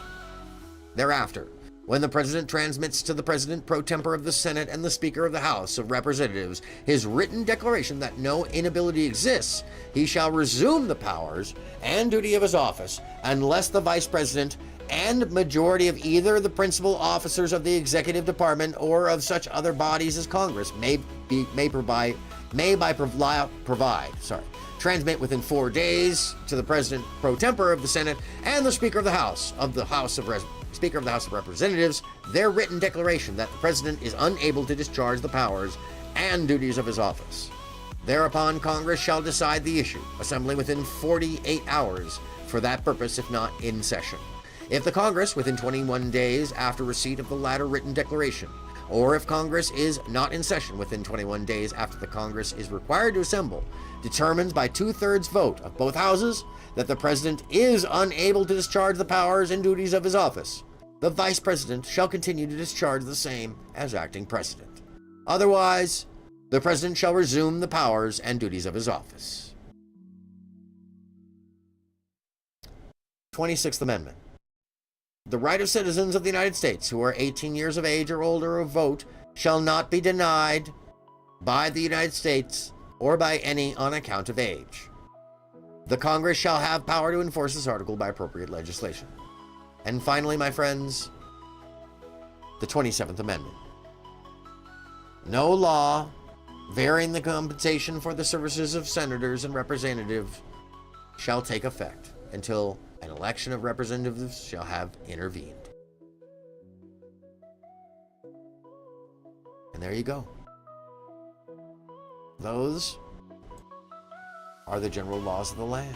Thereafter, when the president transmits to the president pro tempore of the Senate and the Speaker of the House of Representatives his written declaration that no inability exists, he shall resume the powers and duty of his office unless the vice president and majority of either the principal officers of the executive department or of such other bodies as Congress transmit within 4 days to the president pro tempore of the Senate and the Speaker of the House of Representatives their written declaration that the president is unable to discharge the powers and duties of his office. Thereupon Congress shall decide the issue, assembling within 48 hours for that purpose, if not in session. If the Congress, within 21 days after receipt of the latter written declaration, or if Congress is not in session within 21 days after the Congress is required to assemble, determines by 2/3 vote of both houses that the president is unable to discharge the powers and duties of his office, the vice president shall continue to discharge the same as acting president. Otherwise, the president shall resume the powers and duties of his office. 26th Amendment. The right of citizens of the United States who are 18 years of age or older to vote shall not be denied by the United States or by any on account of age. The Congress shall have power to enforce this article by appropriate legislation. And finally, my friends, the 27th Amendment. No law varying the compensation for the services of senators and representatives shall take effect until an election of representatives shall have intervened. And there you go. Those are the general laws of the land.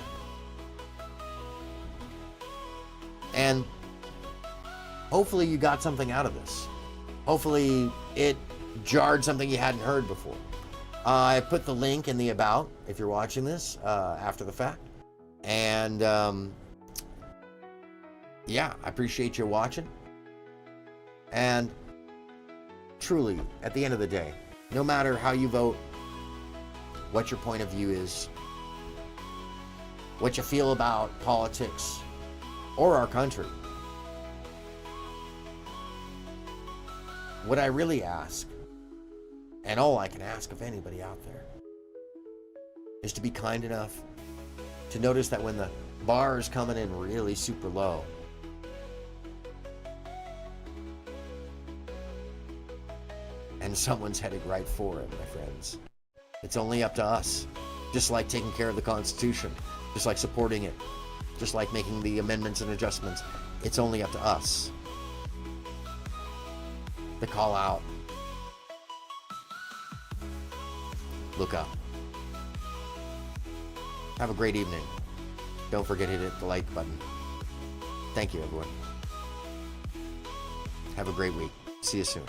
And hopefully you got something out of this. Hopefully it jarred something you hadn't heard before. I put the link in the about if you're watching this after the fact. And yeah, I appreciate you watching. And truly, at the end of the day, no matter how you vote, what your point of view is, what you feel about politics or our country. What I really ask, and all I can ask of anybody out there, is to be kind enough to notice that when the bar is coming in really super low, and someone's headed right for it, my friends, it's only up to us. Just like taking care of the Constitution, just like supporting it, just like making the amendments and adjustments, it's only up to us to call out. Look up. Have a great evening. Don't forget to hit the like button. Thank you, everyone. Have a great week. See you soon.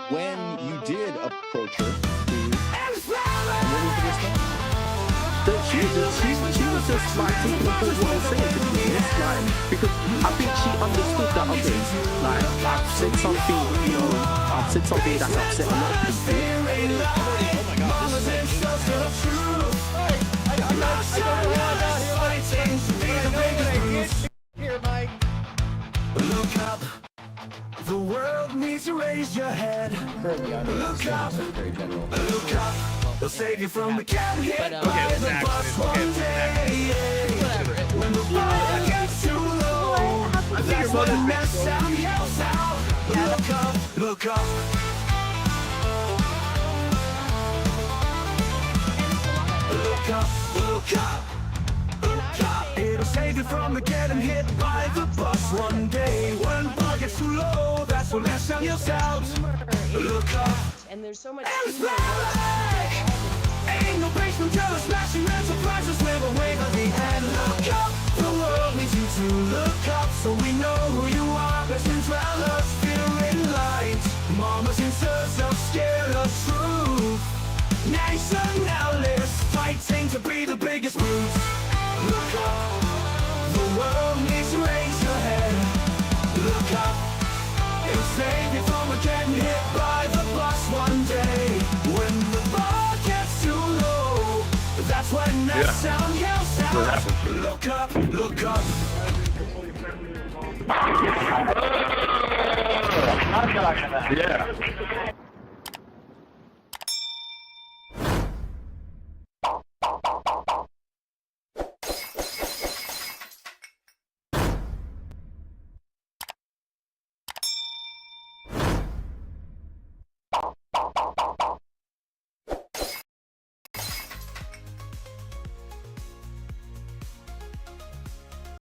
When you did approach her, I'm willing to respond. She was just like taking on board what I was saying to me. It's like, because I think she understood that, okay, like, I've said something, you know, I've said something that's upset a lot of people. Oh my God, this is here, Mike. Look up. The world needs to raise your head. Look up. Look up. They'll save you from the getting hit by the bus one day. When the bar gets too low, that's when the mess sound yells out. Look up. Look up. Look up. Look up. Look up. It'll save you from the getting hit by the bus one day. When the bar gets too low, that's when that sound yells out. Look up. And there's so much. Ain't no basement, just smashing and surprises live away by the end. Look up, the world needs you to look up, so we know who you are. Best friends round us, fearing light. Mamas and sisters scared of truth. Nationalists fighting to be the biggest brutes. Look up, the world needs to raise your head. Look up, it'll save you from getting hit by the bus one day. When the bar gets too low, that's when that sound yells out. Look up, look up. Yeah.